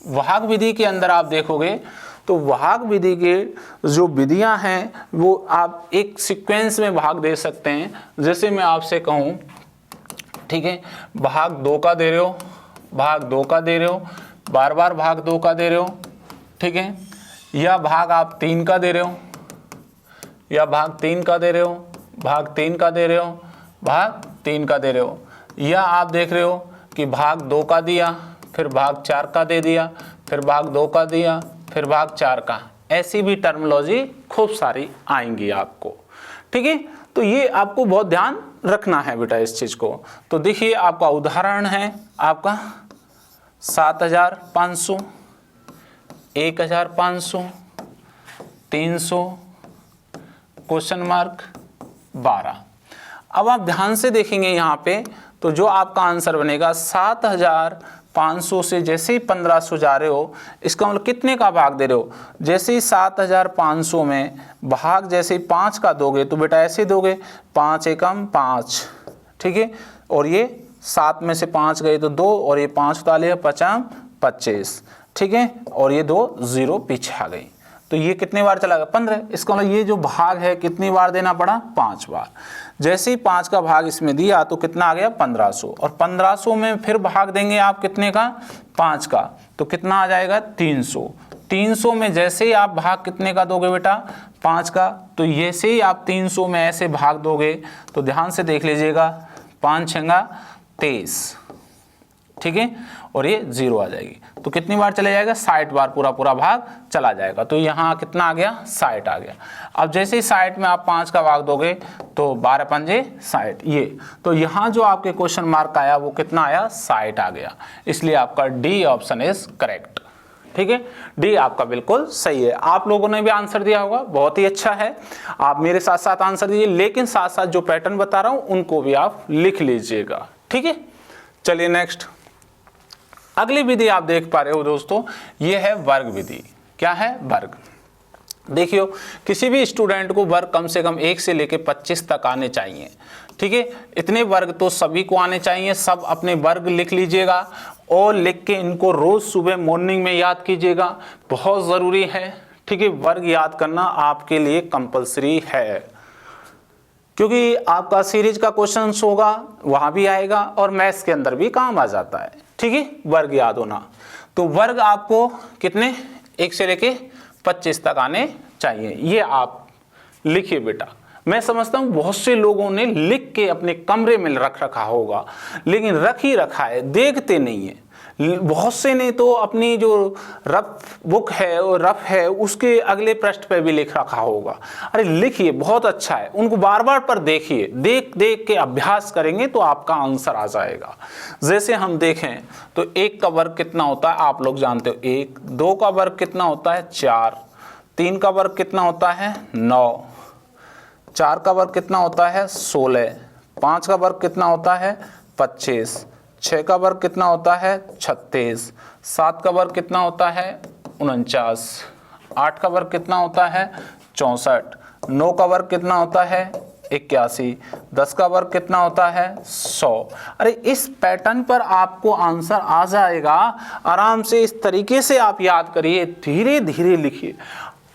Speaker 1: भाग विधि के अंदर आप देखोगे तो भाग विधि के जो विधियां हैं वो आप एक सीक्वेंस में भाग दे सकते हैं। जैसे मैं आपसे कहूं, ठीक है, भाग 2 का दे रहे हो, भाग 2 का दे रहे हो, बार बार भाग 2 का दे रहे हो, ठीक है, या भाग आप 3 का दे रहे हो, या भाग 3 का दे रहे हो, भाग 3 का दे रहे हो, भाग 3 का दे रहे हो, या आप देख रहे हो कि भाग 2 का दिया, फिर भाग 4 का दे दिया, फिर भाग 2 का दिया, फिर भाग 4 का। ऐसी भी टर्मिनोलॉजी खूब सारी आएंगी आपको, ठीक है। तो ये आपको बहुत ध्यान रखना है बेटा इस चीज को। तो देखिए आपका उदाहरण है आपका 7500, 1500, 300, क्वेश्चन मार्क 12। अब आप ध्यान से देखेंगे यहाँ पे तो जो आपका आंसर बनेगा 7500 से जैसे ही 1500 जा रहे हो, इसका मतलब कितने का भाग दे रहे हो। जैसे ही 7500 में भाग जैसे ही 5 का दोगे तो बेटा ऐसे दोगे 5 एकम 5, ठीक है, और ये 7 में से 5 गए तो 2 और ये 5 उतारे 50 25, ठीक है, और ये 2 0 पीछे आ गई तो ये कितने बार चला गया 15। इसका मतलब ये जो भाग है कितनी बार देना पड़ा, 5 बार। जैसे ही 5 का भाग इसमें दिया तो कितना आ गया 1500, और 1500 में फिर भाग देंगे आप कितने का, 5 का, तो कितना आ जाएगा 300। 300 में जैसे ही आप भाग कितने का दोगे बेटा, 5 का, तो जैसे ही आप 300 में ऐसे भाग दोगे तो ध्यान से देख लीजिएगा 5 छंगा 23, ठीक है, और ये 0 आ जाएगी तो कितनी बार चला जाएगा, 60 बार पूरा भाग चला जाएगा। तो यहाँ कितना आ गया, 60 आ गया। अब जैसे ही 60 में आप 5 का भाग दोगे तो 12 पंजे 60, ये तो यहाँ जो आपके क्वेश्चन मार्क आया वो कितना आया, 60 आ गया। इसलिए आपका डी ऑप्शन इज करेक्ट, ठीक है, डी आपका बिल्कुल सही है। आप लोगों ने भी आंसर दिया होगा, बहुत ही अच्छा है। आप मेरे साथ साथ आंसर दीजिए, लेकिन साथ साथ जो पैटर्न बता रहा हूं उनको भी आप लिख लीजिएगा, ठीक है। चलिए नेक्स्ट, अगली विधि आप देख पा रहे हो दोस्तों, ये है वर्ग विधि। क्या है, वर्ग। देखियो, किसी भी स्टूडेंट को वर्ग कम से कम 1 से लेकर 25 तक आने चाहिए। ठीक है, इतने वर्ग तो सभी को आने चाहिए। सब अपने वर्ग लिख लीजिएगा और लिख के इनको रोज सुबह मॉर्निंग में याद कीजिएगा, बहुत ज़रूरी है। ठीक है, वर्ग याद करना आपके लिए कंपलसरी है, क्योंकि आपका सीरीज का क्वेश्चन होगा वहाँ भी आएगा और मैथ्स के अंदर भी काम आ जाता है। ठीक है, वर्ग याद होना। तो वर्ग आपको कितने 1 से लेके 25 तक आने चाहिए, ये आप लिखिए बेटा। मैं समझता हूँ बहुत से लोगों ने लिख के अपने कमरे में रख रखा होगा, लेकिन रख ही रखा है, देखते नहीं है। बहुत से ने तो अपनी जो रफ बुक है और रफ है उसके अगले पृष्ठ पे भी लिख रखा होगा। अरे लिखिए, बहुत अच्छा है, उनको बार बार पर देखिए, देख देख के अभ्यास करेंगे तो आपका आंसर आ जाएगा। जैसे हम देखें तो 1 का वर्ग कितना होता है आप लोग जानते हो 1, 2 का वर्ग कितना होता है 4, 3 का वर्ग कितना होता है 9, 4 का वर्ग कितना होता है 16, 5 का वर्ग कितना होता है 25, 6 का वर्ग कितना होता है 36, 7 का वर्ग कितना होता है 49, 8 का वर्ग कितना होता है 64, 9 का वर्ग कितना होता है 81, 10 का वर्ग कितना होता है 100। अरे इस पैटर्न पर आपको आंसर आ जाएगा। आराम से इस तरीके से आप याद करिए, धीरे धीरे लिखिए,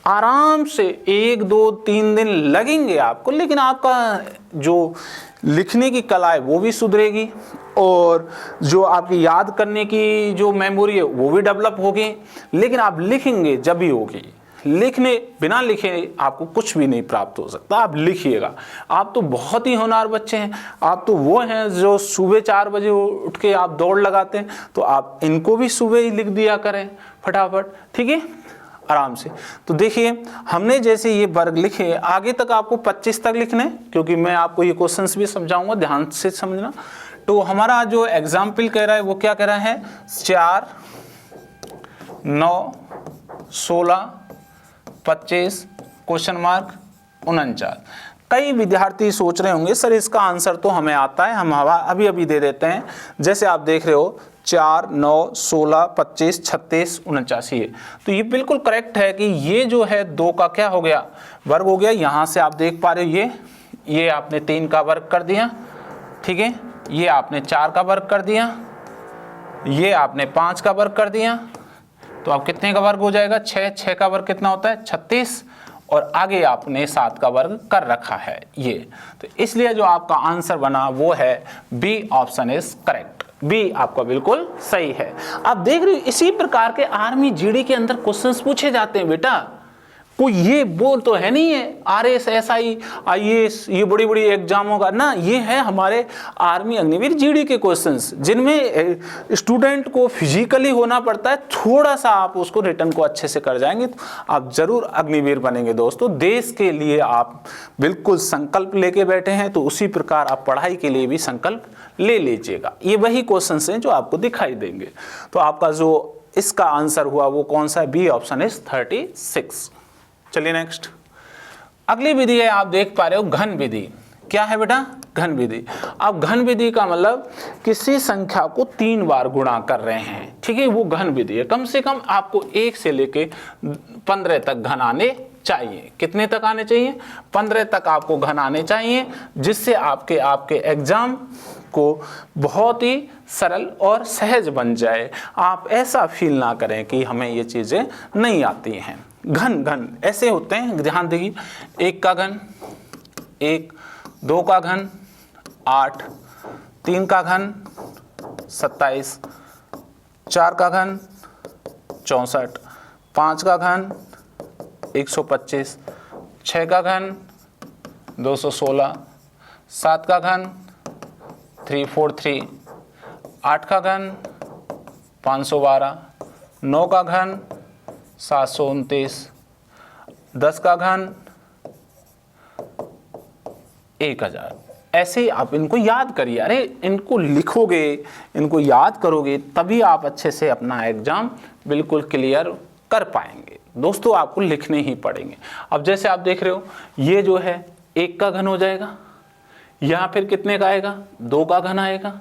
Speaker 1: आराम से 1 2 3 दिन लगेंगे आपको, लेकिन आपका जो लिखने की कला है वो भी सुधरेगी और जो आपकी याद करने की जो मेमोरी है वो भी डेवलप होगी। लेकिन आप लिखेंगे जब भी होगी, लिखने बिना लिखे आपको कुछ भी नहीं प्राप्त हो सकता। आप लिखिएगा। आप तो बहुत ही होनहार बच्चे हैं, आप तो वो हैं जो सुबह 4 बजे उठ के आप दौड़ लगाते हैं, तो आप इनको भी सुबह ही लिख दिया करें फटाफट। ठीक है, आराम से। तो देखिए, हमने जैसे ये वर्ग लिखे, आगे तक आपको 25 तक लिखने, क्योंकि मैं आपको ये क्वेश्चंस भी समझाऊंगा, ध्यान से समझना। तो हमारा जो एग्जाम्पल कह रहा है वो क्या कह रहा है 4, 9, 16, 25 क्वेश्चन मार्क 49। कई विद्यार्थी सोच रहे होंगे सर इसका आंसर तो हमें आता है, हम अभी अभी दे देते हैं। जैसे आप देख रहे हो 4, 9, 16, 25, 36, 49 है। तो ये बिल्कुल करेक्ट है कि ये जो है 2 का क्या हो गया वर्ग हो गया। यहाँ से आप देख पा रहे हो ये आपने 3 का वर्ग कर दिया। ठीक है, ये आपने 4 का वर्ग कर दिया, ये आपने 5 का वर्ग कर दिया। तो आप कितने का वर्ग हो जाएगा 6 का वर्ग कितना होता है 36, और आगे आपने 7 का वर्ग कर रखा है ये। तो इसलिए जो आपका आंसर बना वो है B option is correct. B आपका बिल्कुल सही है। आप देख रहे हो इसी प्रकार के आर्मी जीडी के अंदर क्वेश्चंस पूछे जाते हैं बेटा। कोई ये बोल तो है नहीं है RS SI IAS ये बड़ी बड़ी एग्जामों का ना, ये है हमारे आर्मी अग्निवीर जीडी के क्वेश्चंस, जिनमें स्टूडेंट को फिजिकली होना पड़ता है। थोड़ा सा आप उसको रिटर्न को अच्छे से कर जाएंगे तो आप जरूर अग्निवीर बनेंगे। दोस्तों, देश के लिए आप बिल्कुल संकल्प लेके बैठे हैं, तो उसी प्रकार आप पढ़ाई के लिए भी संकल्प ले लीजिएगा। ये वही क्वेश्चंस हैं जो आपको दिखाई देंगे। तो आपका जो इसका आंसर हुआ वो कौन सा है, बी ऑप्शन इज 36। चलिए नेक्स्ट, अगली विधि है, आप देख पा रहे हो घन विधि। क्या है बेटा, घन विधि। अब घन विधि का मतलब किसी संख्या को 3 बार गुणा कर रहे हैं। ठीक है, वो घन विधि है। कम से कम आपको 1 से लेके 15 तक घन आने चाहिए। कितने तक आने चाहिए 15 तक आपको घन आने चाहिए, जिससे आपके एग्जाम को बहुत ही सरल और सहज बन जाए। आप ऐसा फील ना करें कि हमें ये चीजें नहीं आती हैं। घन ऐसे होते हैं, ध्यान देखिए। 1 का घन 1, 2 का घन 8, 3 का घन 27, 4 का घन 64, 5 का घन 125, 6 का घन 216, 7 का घन 343, 8 का घन 512, 9 का घन 729, 10 का घन 1000। ऐसे ही आप इनको याद करिए। अरे इनको लिखोगे, इनको याद करोगे, तभी आप अच्छे से अपना एग्जाम बिल्कुल क्लियर कर पाएंगे। दोस्तों, आपको लिखने ही पड़ेंगे। अब जैसे आप देख रहे हो ये जो है 1 का घन हो जाएगा, यहाँ फिर कितने का आएगा 2 का घन आएगा,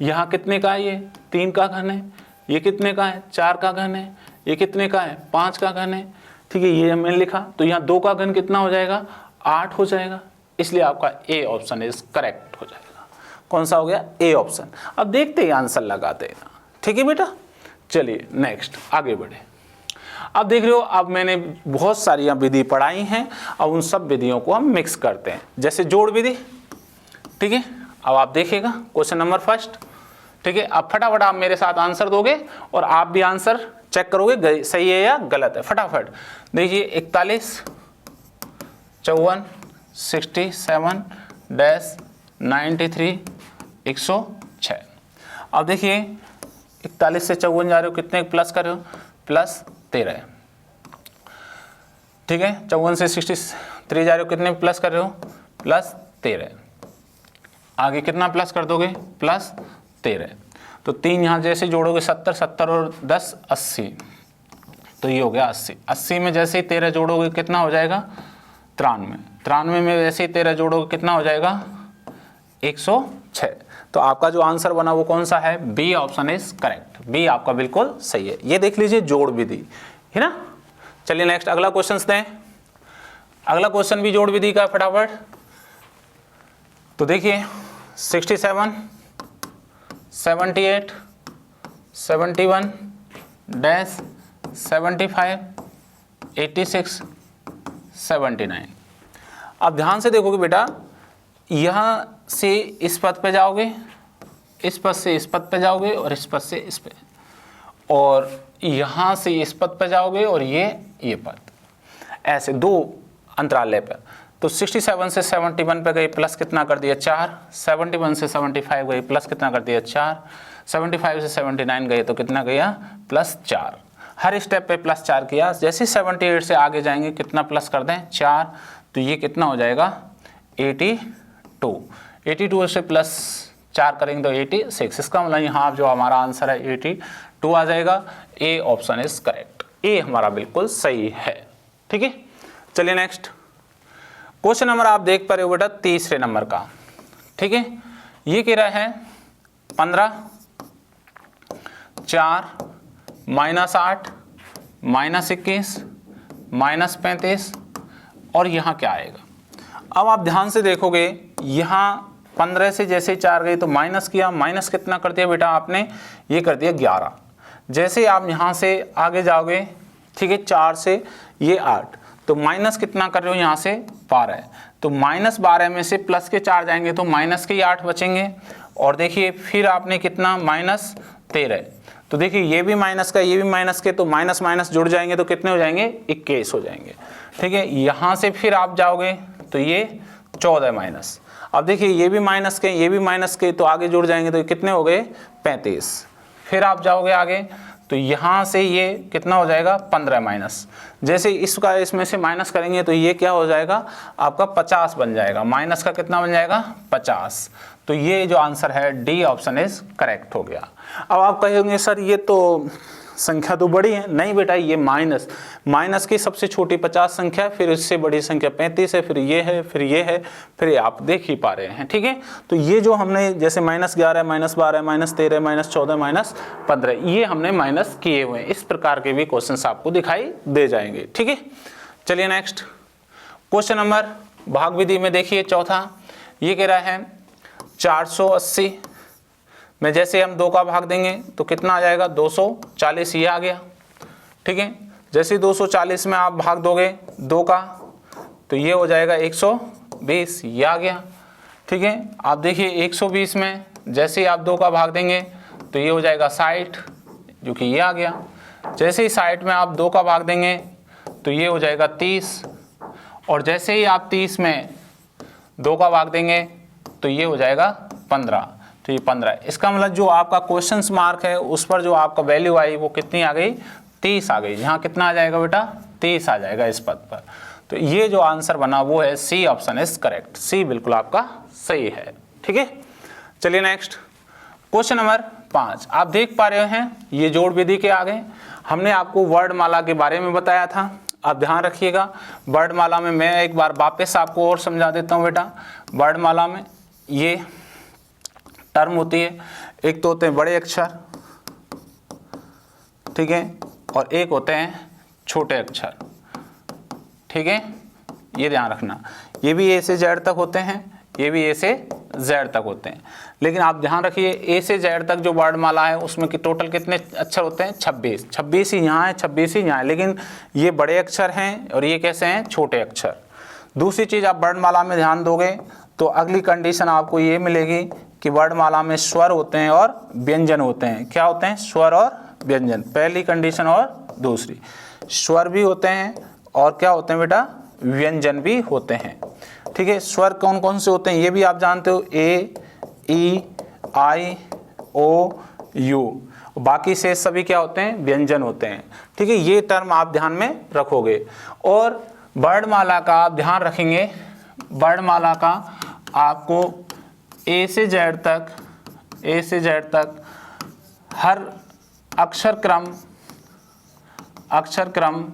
Speaker 1: यहाँ कितने का है ये 3 का घन है, ये कितने का है 4 का घन है, ये कितने का है 5 का घन है, ठीक है, ये हमने लिखा, तो यहाँ 2 का घन कितना हो जाएगा, 8 हो जाएगा, इसलिए आपका ए ऑप्शन इज करेक्ट हो जाएगा। कौन सा हो गया, ए ऑप्शन। अब देखते हैं आंसर लगाते हैं, ठीक है बेटा। चलिए नेक्स्ट आगे बढ़े। अब देख रहे हो, अब मैंने बहुत सारी विधि पढ़ाई हैं, अब उन सब विधियों को हम मिक्स करते हैं, जैसे जोड़ विधि, ठीक है। अब आप देखिएगा क्वेश्चन नंबर फर्स्ट, ठीक है। अब फटाफट आप मेरे साथ आंसर दोगे और आप भी आंसर चेक करोगे सही है या गलत है। फटाफट देखिए, 41, 54, 67, 93, 106। अब देखिए 41 से 54 जा रहे हो, कितने प्लस कर रहे हो, प्लस 13, ठीक है। 54 से 63 जा रहे हो, कितने प्लस कर रहे हो, प्लस 13। आगे कितना प्लस कर दोगे, प्लस 13। तो 3 यहाँ जैसे जोड़ोगे 70, 70 और 10 80, तो ये हो गया 80। 80 में जैसे ही 13 जोड़ोगे कितना हो जाएगा, 93। 93 में जैसे ही 13 जोड़ोगे कितना हो जाएगा, 106। तो आपका जो आंसर बना वो कौन सा है, B option is correct. B आपका बिल्कुल सही है। ये देख लीजिए जोड़ विधि है ना। चलिए नेक्स्ट अगला क्वेश्चन दें। अगला क्वेश्चन भी जोड़ विधि का है, फटाफट। तो देखिए 67, 78, 71, 75, 86, 79। अब ध्यान से देखोगे बेटा, यहाँ से इस पद पे जाओगे, इस पद से इस पद पे जाओगे और इस पद से इस पे, और यहाँ से इस पद पे जाओगे और ये पद, ऐसे 2 अंतराले पे। तो 67 से 71 पे गए, प्लस कितना कर दिया, 4। 71 से 75 गए, प्लस कितना कर दिया, 4। 75 से 79 गए तो कितना गया, प्लस 4। हर स्टेप पे प्लस 4 किया। जैसे 78 से आगे जाएंगे कितना प्लस कर दें, 4। तो ये कितना हो जाएगा, 82। 82 से प्लस 4 करेंगे तो 86। इसका मतलब यहाँ जो हमारा आंसर है 82 आ जाएगा। A option is correct. A हमारा बिल्कुल सही है, ठीक है। चलिए नेक्स्ट क्वेश्चन नंबर आप देख पा रहे हो बेटा, तीसरे नंबर का, ठीक है। ये कह रहा है 15, 4, -8, -21, -35, और यहाँ क्या आएगा। अब आप ध्यान से देखोगे, यहाँ 15 से जैसे 4 गए तो माइनस किया, माइनस कितना कर दिया बेटा आपने, ये कर दिया 11। जैसे आप यहाँ से आगे जाओगे, ठीक है, 4 से ये 8, तो माइनस कितना कर रहे हो यहाँ से, 12। तो -12 में से प्लस के 4 जाएंगे तो माइनस के 8 बचेंगे। और देखिए फिर आपने कितना, -13। तो देखिए ये भी माइनस का, ये भी माइनस के, तो माइनस माइनस जुड़ जाएंगे तो कितने हो जाएंगे, 21 हो जाएंगे, ठीक है। यहाँ से फिर आप जाओगे तो ये 14 माइनस। अब देखिए ये भी माइनस के, ये भी माइनस के, तो आगे जुड़ जाएंगे तो कितने हो गए, 35। फिर आप जाओगे आगे तो यहाँ से ये कितना हो जाएगा, 15 माइनस। जैसे इसका इसमें से माइनस करेंगे तो ये क्या हो जाएगा, आपका 50 बन जाएगा। माइनस का कितना बन जाएगा, 50। तो ये जो आंसर है डी ऑप्शन इज करेक्ट हो गया। अब आप कहेंगे सर ये तो संख्या तो बड़ी है। नहीं बेटा, ये माइनस की सबसे छोटी 50 संख्या, फिर इससे बड़ी संख्या 35 है, फिर ये है, फिर ये है, फिर ये आप देख ही पा रहे हैं, ठीक है। तो ये जो हमने जैसे -11, -12, -13, -14, -15 ये हमने माइनस किए हुए हैं। इस प्रकार के भी क्वेश्चंस आपको दिखाई दे जाएंगे, ठीक है। चलिए नेक्स्ट क्वेश्चन नंबर भाग विधि में देखिए चौथा, ये कह रहा है 480 में जैसे हम 2 का भाग देंगे तो कितना आ जाएगा, 240, ये आ गया, ठीक है। जैसे 240 में आप भाग दोगे 2 का तो ये हो जाएगा 120, ये आ गया, ठीक है। आप देखिए 120 में जैसे ही आप 2 का भाग देंगे तो ये हो जाएगा 60, जो कि ये आ गया। जैसे ही 60 में आप 2 का भाग देंगे तो ये हो जाएगा 30, और जैसे ही आप 30 में 2 का भाग देंगे तो ये हो जाएगा 15, तो ये 15। इसका मतलब जो आपका क्वेश्चन मार्क है उस पर जो आपका वैल्यू आई वो कितनी आ गई, 30 आ गई। यहाँ कितना आ जाएगा बेटा, 30 आ जाएगा इस पद पर। तो ये जो आंसर बना वो है सी ऑप्शन इज करेक्ट। सी बिल्कुल आपका सही है, ठीक है। चलिए नेक्स्ट क्वेश्चन नंबर 5 आप देख पा रहे हैं, ये जोड़ विधि के आगे हमने आपको वर्णमाला के बारे में बताया था। आप ध्यान रखिएगा, वर्णमाला में मैं एक बार वापस आपको और समझा देता हूँ बेटा। वर्णमाला में ये टर्म होती है, एक तो होते हैं बड़े अक्षर, ठीक है, और एक होते हैं छोटे अक्षर। ठीक है, ये ध्यान रखना, ये भी ए से जेड तक होते हैं, ये भी ए से जेड तक होते हैं। लेकिन आप ध्यान रखिए ए से जेड तक जो वर्णमाला है उसमें कि टोटल कितने अक्षर होते हैं? 26। 26 ही यहाँ है, 26 ही यहाँ है, लेकिन ये बड़े अक्षर हैं और ये कैसे हैं? छोटे अक्षर। दूसरी चीज़, आप वर्णमाला में ध्यान दोगे तो अगली कंडीशन आपको ये मिलेगी कि वर्णमाला में स्वर होते हैं और व्यंजन होते हैं। क्या होते हैं? स्वर और व्यंजन, पहली कंडीशन। और दूसरी, स्वर भी होते हैं और क्या होते हैं बेटा? व्यंजन भी होते हैं। ठीक है, स्वर कौन कौन से होते हैं ये भी आप जानते हो, ए, ई, आई, ओ, यू। बाकी से सभी क्या होते हैं? व्यंजन होते हैं। ठीक है, ये टर्म आप ध्यान में रखोगे। और वर्णमाला का आप ध्यान रखेंगे, वर्णमाला का आपको ए से जेड तक हर अक्षर क्रम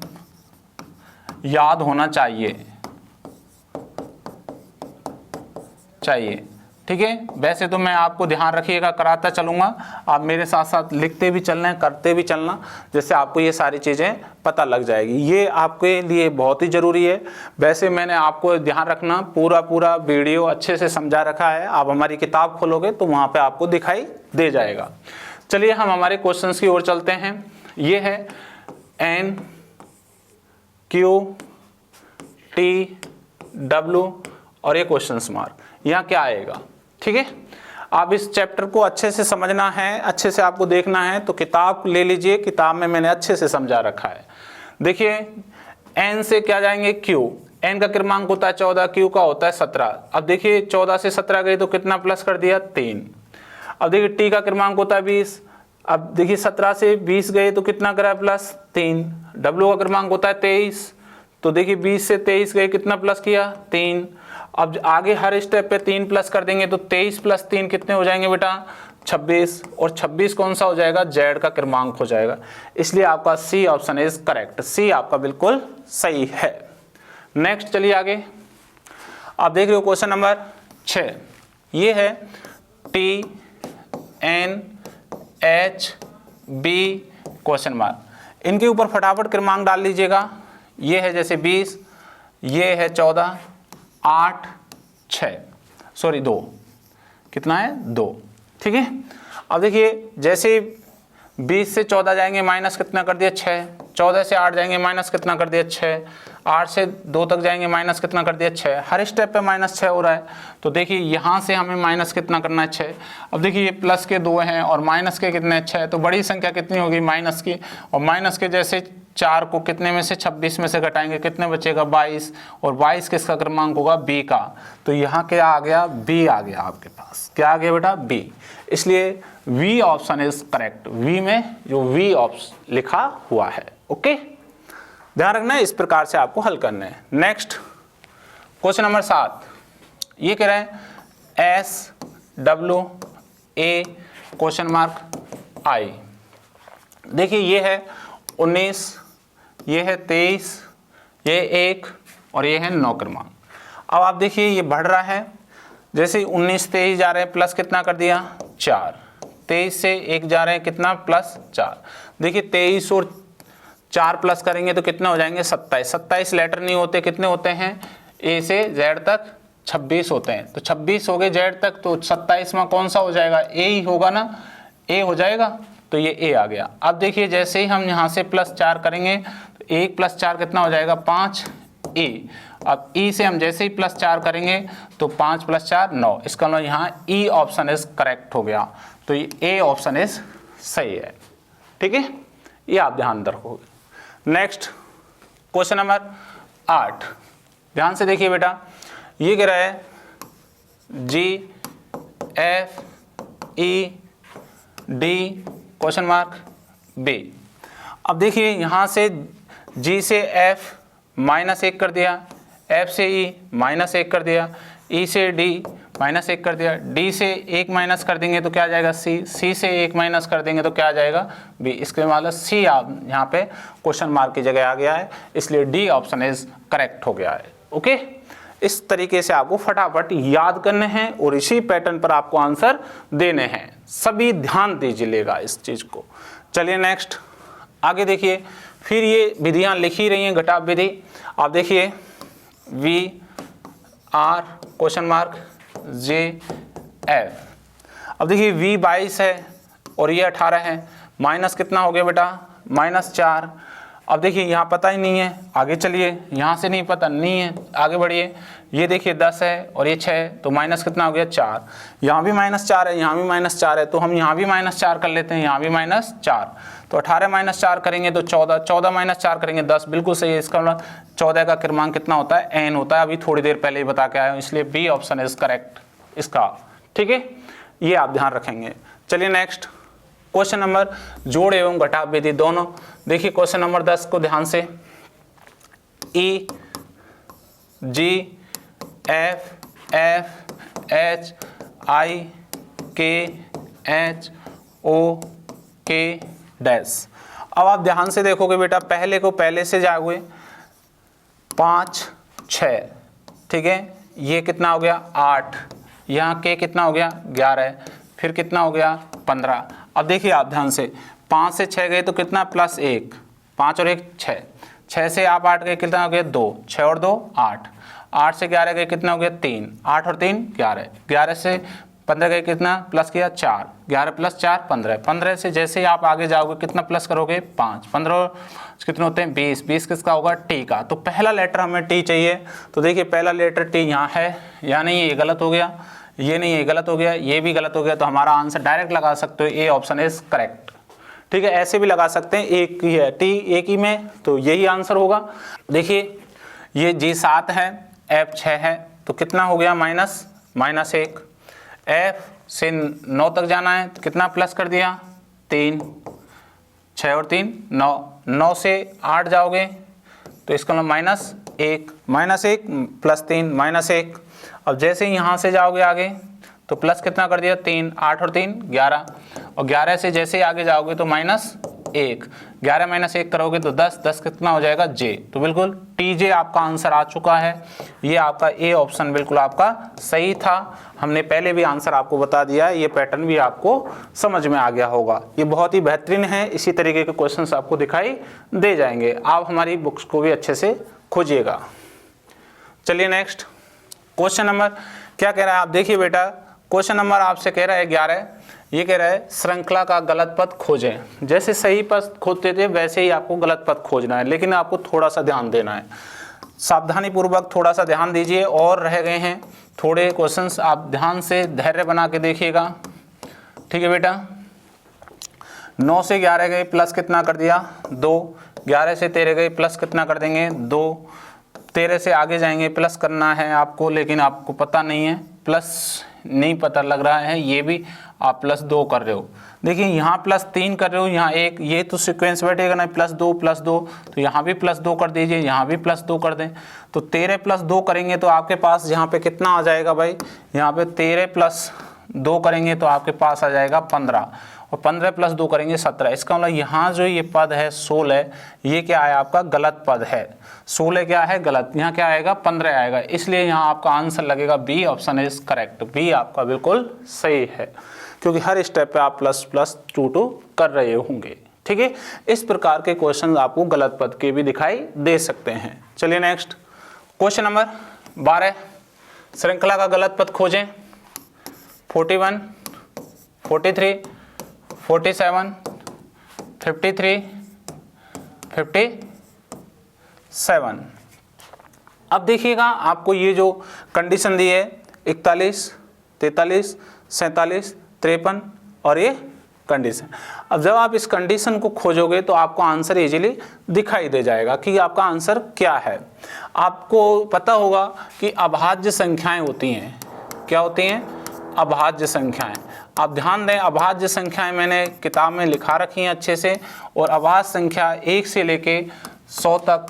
Speaker 1: याद होना चाहिए। ठीक है, वैसे तो मैं आपको ध्यान रखिएगा कराता चलूँगा, आप मेरे साथ साथ लिखते भी चलना है, करते भी चलना, जिससे आपको ये सारी चीज़ें पता लग जाएगी। ये आपके लिए बहुत ही ज़रूरी है। वैसे मैंने आपको ध्यान रखना, पूरा वीडियो अच्छे से समझा रखा है। आप हमारी किताब खोलोगे तो वहाँ पे आपको दिखाई दे जाएगा। चलिए हम हमारे क्वेश्चंस की ओर चलते हैं। ये है N Q T W और ये क्वेश्चन मार्क, यहाँ क्या आएगा? ठीक है, आप इस चैप्टर को अच्छे से समझना है, अच्छे से आपको देखना है तो किताब ले लीजिए, किताब में मैंने अच्छे से समझा रखा है। देखिए n से क्या जाएंगे? q, n का क्रमांक होता है 14, q का होता है 17। अब देखिए 14 से 17 गए तो कितना प्लस कर दिया? 3। अब देखिए t का क्रमांक होता है 20, अब देखिए 17 से 20 गए तो कितना करा? प्लस 3। w का क्रमांक होता है 23, तो देखिए 20 से 23 गए, कितना प्लस किया? 3। अब आगे हर स्टेप पे 3 प्लस कर देंगे तो 23 + 3 कितने हो जाएंगे बेटा? 26। और 26 कौन सा हो जाएगा? जेड का क्रमांक हो जाएगा। इसलिए आपका सी ऑप्शन इज करेक्ट, सी आपका बिल्कुल सही है। नेक्स्ट चलिए आगे, आप देख रहे हो क्वेश्चन नंबर 6। ये है T N H B question mark. इनके ऊपर फटाफट क्रमांक डाल लीजिएगा। ये है जैसे 20, ये है 14, 8, 6, सॉरी 2, कितना है? 2। ठीक है, अब देखिए जैसे 20 से 14 जाएंगे माइनस कितना कर दिया? 6। 14 से 8 जाएंगे माइनस कितना कर दिया? 6। 8 से 2 तक जाएंगे माइनस कितना कर दिया? 6। हर स्टेप पे -6 हो रहा है, तो देखिए यहाँ से हमें माइनस कितना करना है? 6। अब देखिए ये प्लस के 2 हैं और माइनस के कितने? 6। तो बड़ी संख्या कितनी होगी? माइनस की। और माइनस के जैसे 4 को कितने में से? 26 में से घटाएंगे, कितने बचेगा? 22। और 22 किसका क्रमांक होगा? बी का। तो यहाँ क्या आ गया? बी आ गया आपके पास। क्या आ गया बेटा? बी। इसलिए V option is correct. V में जो वी ऑप्शन लिखा हुआ है। ओके, ध्यान रखना है, इस प्रकार से आपको हल करना है। नेक्स्ट क्वेश्चन नंबर 7, ये कह रहे हैं SWA क्वेश्चन मार्क I। देखिए ये है 19, ये है 23, ये 1 और ये है 9 क्रमांक। अब आप देखिए ये बढ़ रहा है, जैसे 19 23 जा रहे हैं, प्लस कितना कर दिया? 4। 23 से 1 जा रहे हैं, कितना? प्लस 4। देखिए 23 और 4 प्लस करेंगे तो कितना हो जाएंगे? 27। 27 लेटर नहीं होते, कितने होते हैं? ए से जेड तक 26 होते हैं, तो 26 हो गए जेड तक, तो 27 में कौन सा हो जाएगा? ए ही होगा ना, ए हो जाएगा, तो ये ए आ गया। अब देखिए जैसे ही हम यहाँ से +4 करेंगे तो 1 + 4 कितना हो जाएगा? 5 ए। अब ई से हम जैसे ही +4 करेंगे तो 5 + 4 9। इसका मतलब यहाँ ई ऑप्शन इज करेक्ट हो गया, तो ये ए ऑप्शन इज सही है। ठीक है, ये आप ध्यान रखोगे। नेक्स्ट क्वेश्चन नंबर 8, ध्यान से देखिए बेटा, ये कह रहा है GFED क्वेश्चन मार्क बी। अब देखिए यहाँ से G से F -1 कर दिया, F से E -1 कर दिया, E से D -1 कर दिया, D से 1 माइनस कर देंगे तो क्या आ जाएगा? C। C से 1 माइनस कर देंगे तो क्या आ जाएगा? B। इसके मतलब C आप यहाँ पे क्वेश्चन मार्क की जगह आ गया है, इसलिए D ऑप्शन इज करेक्ट हो गया है। ओके, इस तरीके से आपको फटाफट याद करने हैं और इसी पैटर्न पर आपको आंसर देने हैं। सभी ध्यान दीजिएगा इस चीज को। चलिए नेक्स्ट आगे देखिए, फिर ये विधियाँ लिखी रही हैं घटाव विधि। आप देखिए V R question mark J F. अब देखिए v 22 है और ये 18 है, माइनस कितना हो गया बेटा, -4। अब देखिए यहाँ पता ही नहीं है, आगे चलिए, यहाँ से नहीं पता नहीं है, आगे बढ़िए। ये देखिए 10 है और ये 6, तो माइनस कितना हो गया 4। यहाँ भी -4 है, यहाँ भी -4 है, तो हम यहाँ भी -4 कर लेते हैं, यहाँ भी -4। तो 18 -4 करेंगे तो 14, 14 -4 करेंगे 10, बिल्कुल सही है। इसका मतलब 14 का क्रमांक कितना होता है, n होता है। अभी थोड़ी देर पहले ही बता के आया हूँ, इसलिए बी ऑप्शन इज करेक्ट इसका। ठीक है, ये आप ध्यान रखेंगे। चलिए नेक्स्ट क्वेश्चन नंबर जोड़ एवं घटाव विधि दोनों। देखिए क्वेश्चन नंबर 10 को ध्यान से, ई जी एफ एफ एच आई के एच ओ के डैश। अब आप ध्यान से देखोगे बेटा, पहले को पहले से जाओगे 5 6, ठीक है, ये कितना हो गया 8, यहाँ के कितना हो गया 11, फिर कितना हो गया 15। अब देखिए आप ध्यान से, 5 से 6 गए तो कितना +1, 5 और 1 6, 6 से आप 8 गए कितना हो गया 2, 6 और 2 8, 8 से 11 गए कितना हो गया 3, 8 और 3 11, 11 से 15 गए कितना प्लस किया 4, 11 + 4 15, 15 से जैसे ही आप आगे जाओगे कितना प्लस करोगे 5, 15 कितने होते हैं 20, 20 किसका होगा टी का। तो पहला लेटर हमें टी चाहिए, तो देखिए पहला लेटर टी यहाँ है, यहाँ नहीं, ये गलत हो गया, ये नहीं, ये गलत हो गया, ये भी गलत हो गया। तो हमारा आंसर डायरेक्ट लगा सकते हो, ए ऑप्शन इज करेक्ट। ठीक है, ऐसे भी लगा सकते हैं, एक ही है टी एक ही में, तो यही आंसर होगा। देखिए ये जी 7 है, एफ 6 है, तो कितना हो गया -1, एफ से 9 तक जाना है तो कितना प्लस कर दिया 3, 6 और 3 9, 9 से 8 जाओगे तो इसका मतलब -1 + 3 -1। अब जैसे ही यहाँ से जाओगे आगे तो प्लस कितना कर दिया 3, 8 और 3 11, और 11 से जैसे ही आगे जाओगे तो -1, 11 - 1 करोगे तो 10, 10 कितना हो जाएगा जे। तो बिल्कुल टी जे आपका आंसर आ चुका है। ये आपका ए ऑप्शन बिल्कुल आपका सही था। हमने पहले भी आंसर आपको बता दिया है, ये पैटर्न भी आपको समझ में आ गया होगा। ये बहुत ही बेहतरीन है, इसी तरीके के क्वेश्चंस आपको दिखाई दे जाएंगे। आप हमारी बुक्स को भी अच्छे से खोजिएगा। चलिए नेक्स्ट क्वेश्चन नंबर क्या कह रहा है, आप देखिए बेटा, क्वेश्चन नंबर आपसे कह रहा है 11, ये कह रहा है श्रृंखला का गलत पद खोजें। जैसे सही पद खोजते थे वैसे ही आपको गलत पद खोजना है, लेकिन आपको थोड़ा सा ध्यान देना है, सावधानी पूर्वक थोड़ा सा ध्यान दीजिए। और रह गए हैं थोड़े क्वेश्चंस, आप ध्यान से धैर्य बना के देखिएगा। ठीक है बेटा, 9 से 11 गए प्लस कितना कर दिया 2, 11 से 13 गए प्लस कितना कर देंगे 2, 13 से आगे जाएंगे प्लस करना है आपको, लेकिन आपको पता नहीं है, प्लस नहीं पता लग रहा है, ये भी आप +2 कर रहे हो। देखिए यहाँ +3 कर रहे हो, यहाँ 1, ये तो सीक्वेंस बैठेगा ना, +2 तो यहाँ भी +2 कर दीजिए, यहाँ भी +2 कर दें, तो 13 + 2 करेंगे तो आपके पास यहाँ पे कितना आ जाएगा भाई, यहाँ पे 13 + 2 करेंगे तो आपके पास आ जाएगा 15, और 15 + 2 करेंगे 17। इसका मतलब यहाँ जो ये पद है 16, ये क्या है आपका गलत पद है। 16 क्या है गलत, यहाँ क्या आएगा 15 आएगा, इसलिए यहाँ आपका आंसर लगेगा B option is correct. B आपका बिल्कुल सही है, क्योंकि हर स्टेप पे आप ++2 कर रहे होंगे। ठीक है, इस प्रकार के क्वेश्चन आपको गलत पद के भी दिखाई दे सकते हैं। चलिए नेक्स्ट क्वेश्चन नंबर 12, श्रृंखला का गलत पद खोजें। 41, 43, 47, 53, 57। अब देखिएगा आपको ये जो कंडीशन दी है 41, 43, 47, 53 और ये कंडीशन। अब जब आप इस कंडीशन को खोजोगे तो आपको आंसर इजीली दिखाई दे जाएगा कि आपका आंसर क्या है। आपको पता होगा कि अभाज्य संख्याएं होती हैं, क्या होती हैं अभाज्य संख्याएं। आप ध्यान दें, अभाज्य संख्याएं मैंने किताब में लिखा रखी हैं अच्छे से, और अभाज्य संख्या 1 से लेके 100 तक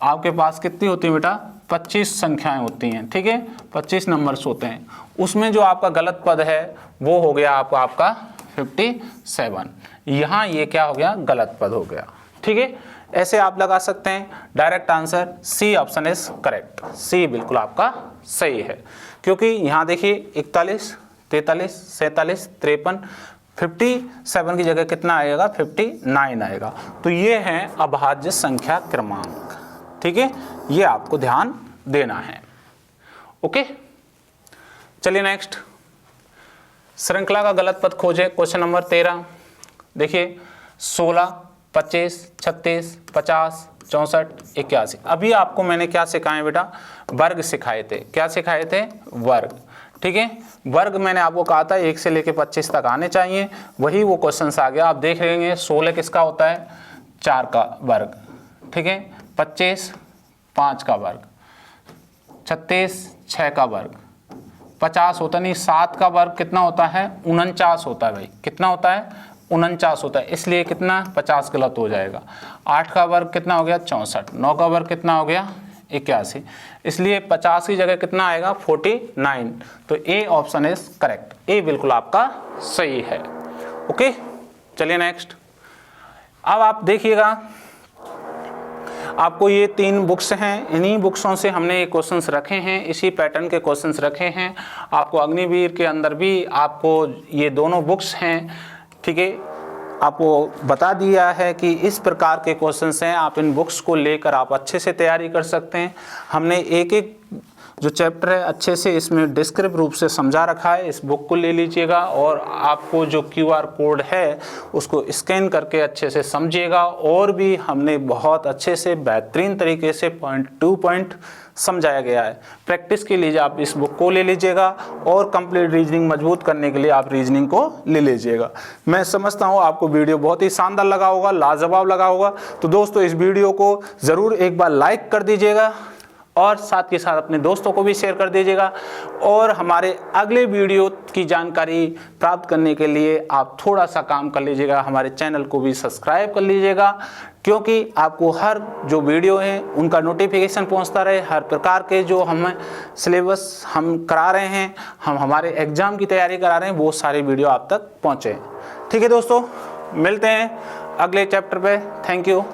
Speaker 1: आपके पास कितनी होती है बेटा 25 संख्याएं होती हैं। ठीक है, 25 नंबर्स होते हैं, उसमें जो आपका गलत पद है वो हो गया आपका 57। यहाँ ये क्या हो गया गलत पद हो गया। ठीक है, ऐसे आप लगा सकते हैं। Direct answer C option is correct, C बिल्कुल आपका सही है, क्योंकि यहाँ देखिए 41, 43, 47, 53, 57 की जगह कितना आएगा, 59 आएगा। तो ये है अभाज्य संख्या क्रमांक, ठीक है, ये आपको ध्यान देना है। ओके, चलिए नेक्स्ट, श्रृंखला का गलत पद खोजे, क्वेश्चन नंबर 13। देखिए 16, 25, 36, 50, 64, 81। अभी आपको मैंने क्या सिखाए बेटा, वर्ग सिखाए थे। क्या सिखाए थे, वर्ग, ठीक है। वर्ग मैंने आपको कहा था 1 से लेकर 25 तक आने चाहिए, वही वो क्वेश्चन आ गया। आप देख लेंगे 16 किसका होता है, 4 का वर्ग, ठीक है। 25 5 का वर्ग, 36 6 का वर्ग, 50 होता नहीं, 7 का वर्ग कितना होता है, 49 होता है भाई, कितना होता है, 49 होता है, इसलिए कितना 50 गलत हो जाएगा। 8 का वर्ग कितना हो गया, 64। 9 का वर्ग कितना हो गया, 81, इसलिए 50 की जगह कितना आएगा, 49। तो ए ऑप्शन इज करेक्ट, ए बिल्कुल आपका सही है। ओके, चलिए नेक्स्ट। अब आप देखिएगा, आपको ये 3 बुक्स हैं, इन्हीं बुक्सों से हमने ये क्वेश्चंस रखे हैं, इसी पैटर्न के क्वेश्चंस रखे हैं। आपको अग्निवीर के अंदर भी आपको ये दोनों बुक्स हैं, ठीक है, आपको बता दिया है कि इस प्रकार के क्वेश्चंस हैं। आप इन बुक्स को लेकर आप अच्छे से तैयारी कर सकते हैं। हमने एक एक जो चैप्टर है अच्छे से इसमें डिस्क्रिप्टिव रूप से समझा रखा है। इस बुक को ले लीजिएगा और आपको जो QR कोड है उसको स्कैन करके अच्छे से समझिएगा। और भी हमने बहुत अच्छे से बेहतरीन तरीके से पॉइंट टू पॉइंट समझाया गया है। प्रैक्टिस के लिए आप इस बुक को ले लीजिएगा और कंप्लीट रीजनिंग मजबूत करने के लिए आप रीजनिंग को ले लीजिएगा। मैं समझता हूँ आपको वीडियो बहुत ही शानदार लगा होगा, लाजवाब लगा होगा। तो दोस्तों इस वीडियो को ज़रूर एक बार लाइक कर दीजिएगा और साथ के साथ अपने दोस्तों को भी शेयर कर दीजिएगा। और हमारे अगले वीडियो की जानकारी प्राप्त करने के लिए आप थोड़ा सा काम कर लीजिएगा, हमारे चैनल को भी सब्सक्राइब कर लीजिएगा, क्योंकि आपको हर जो वीडियो है उनका नोटिफिकेशन पहुंचता रहे। हर प्रकार के जो हम सिलेबस हम करा रहे हैं, हम हमारे एग्ज़ाम की तैयारी करा रहे हैं, वो सारे वीडियो आप तक पहुँचे। ठीक है दोस्तों, मिलते हैं अगले चैप्टर पे। Thank you.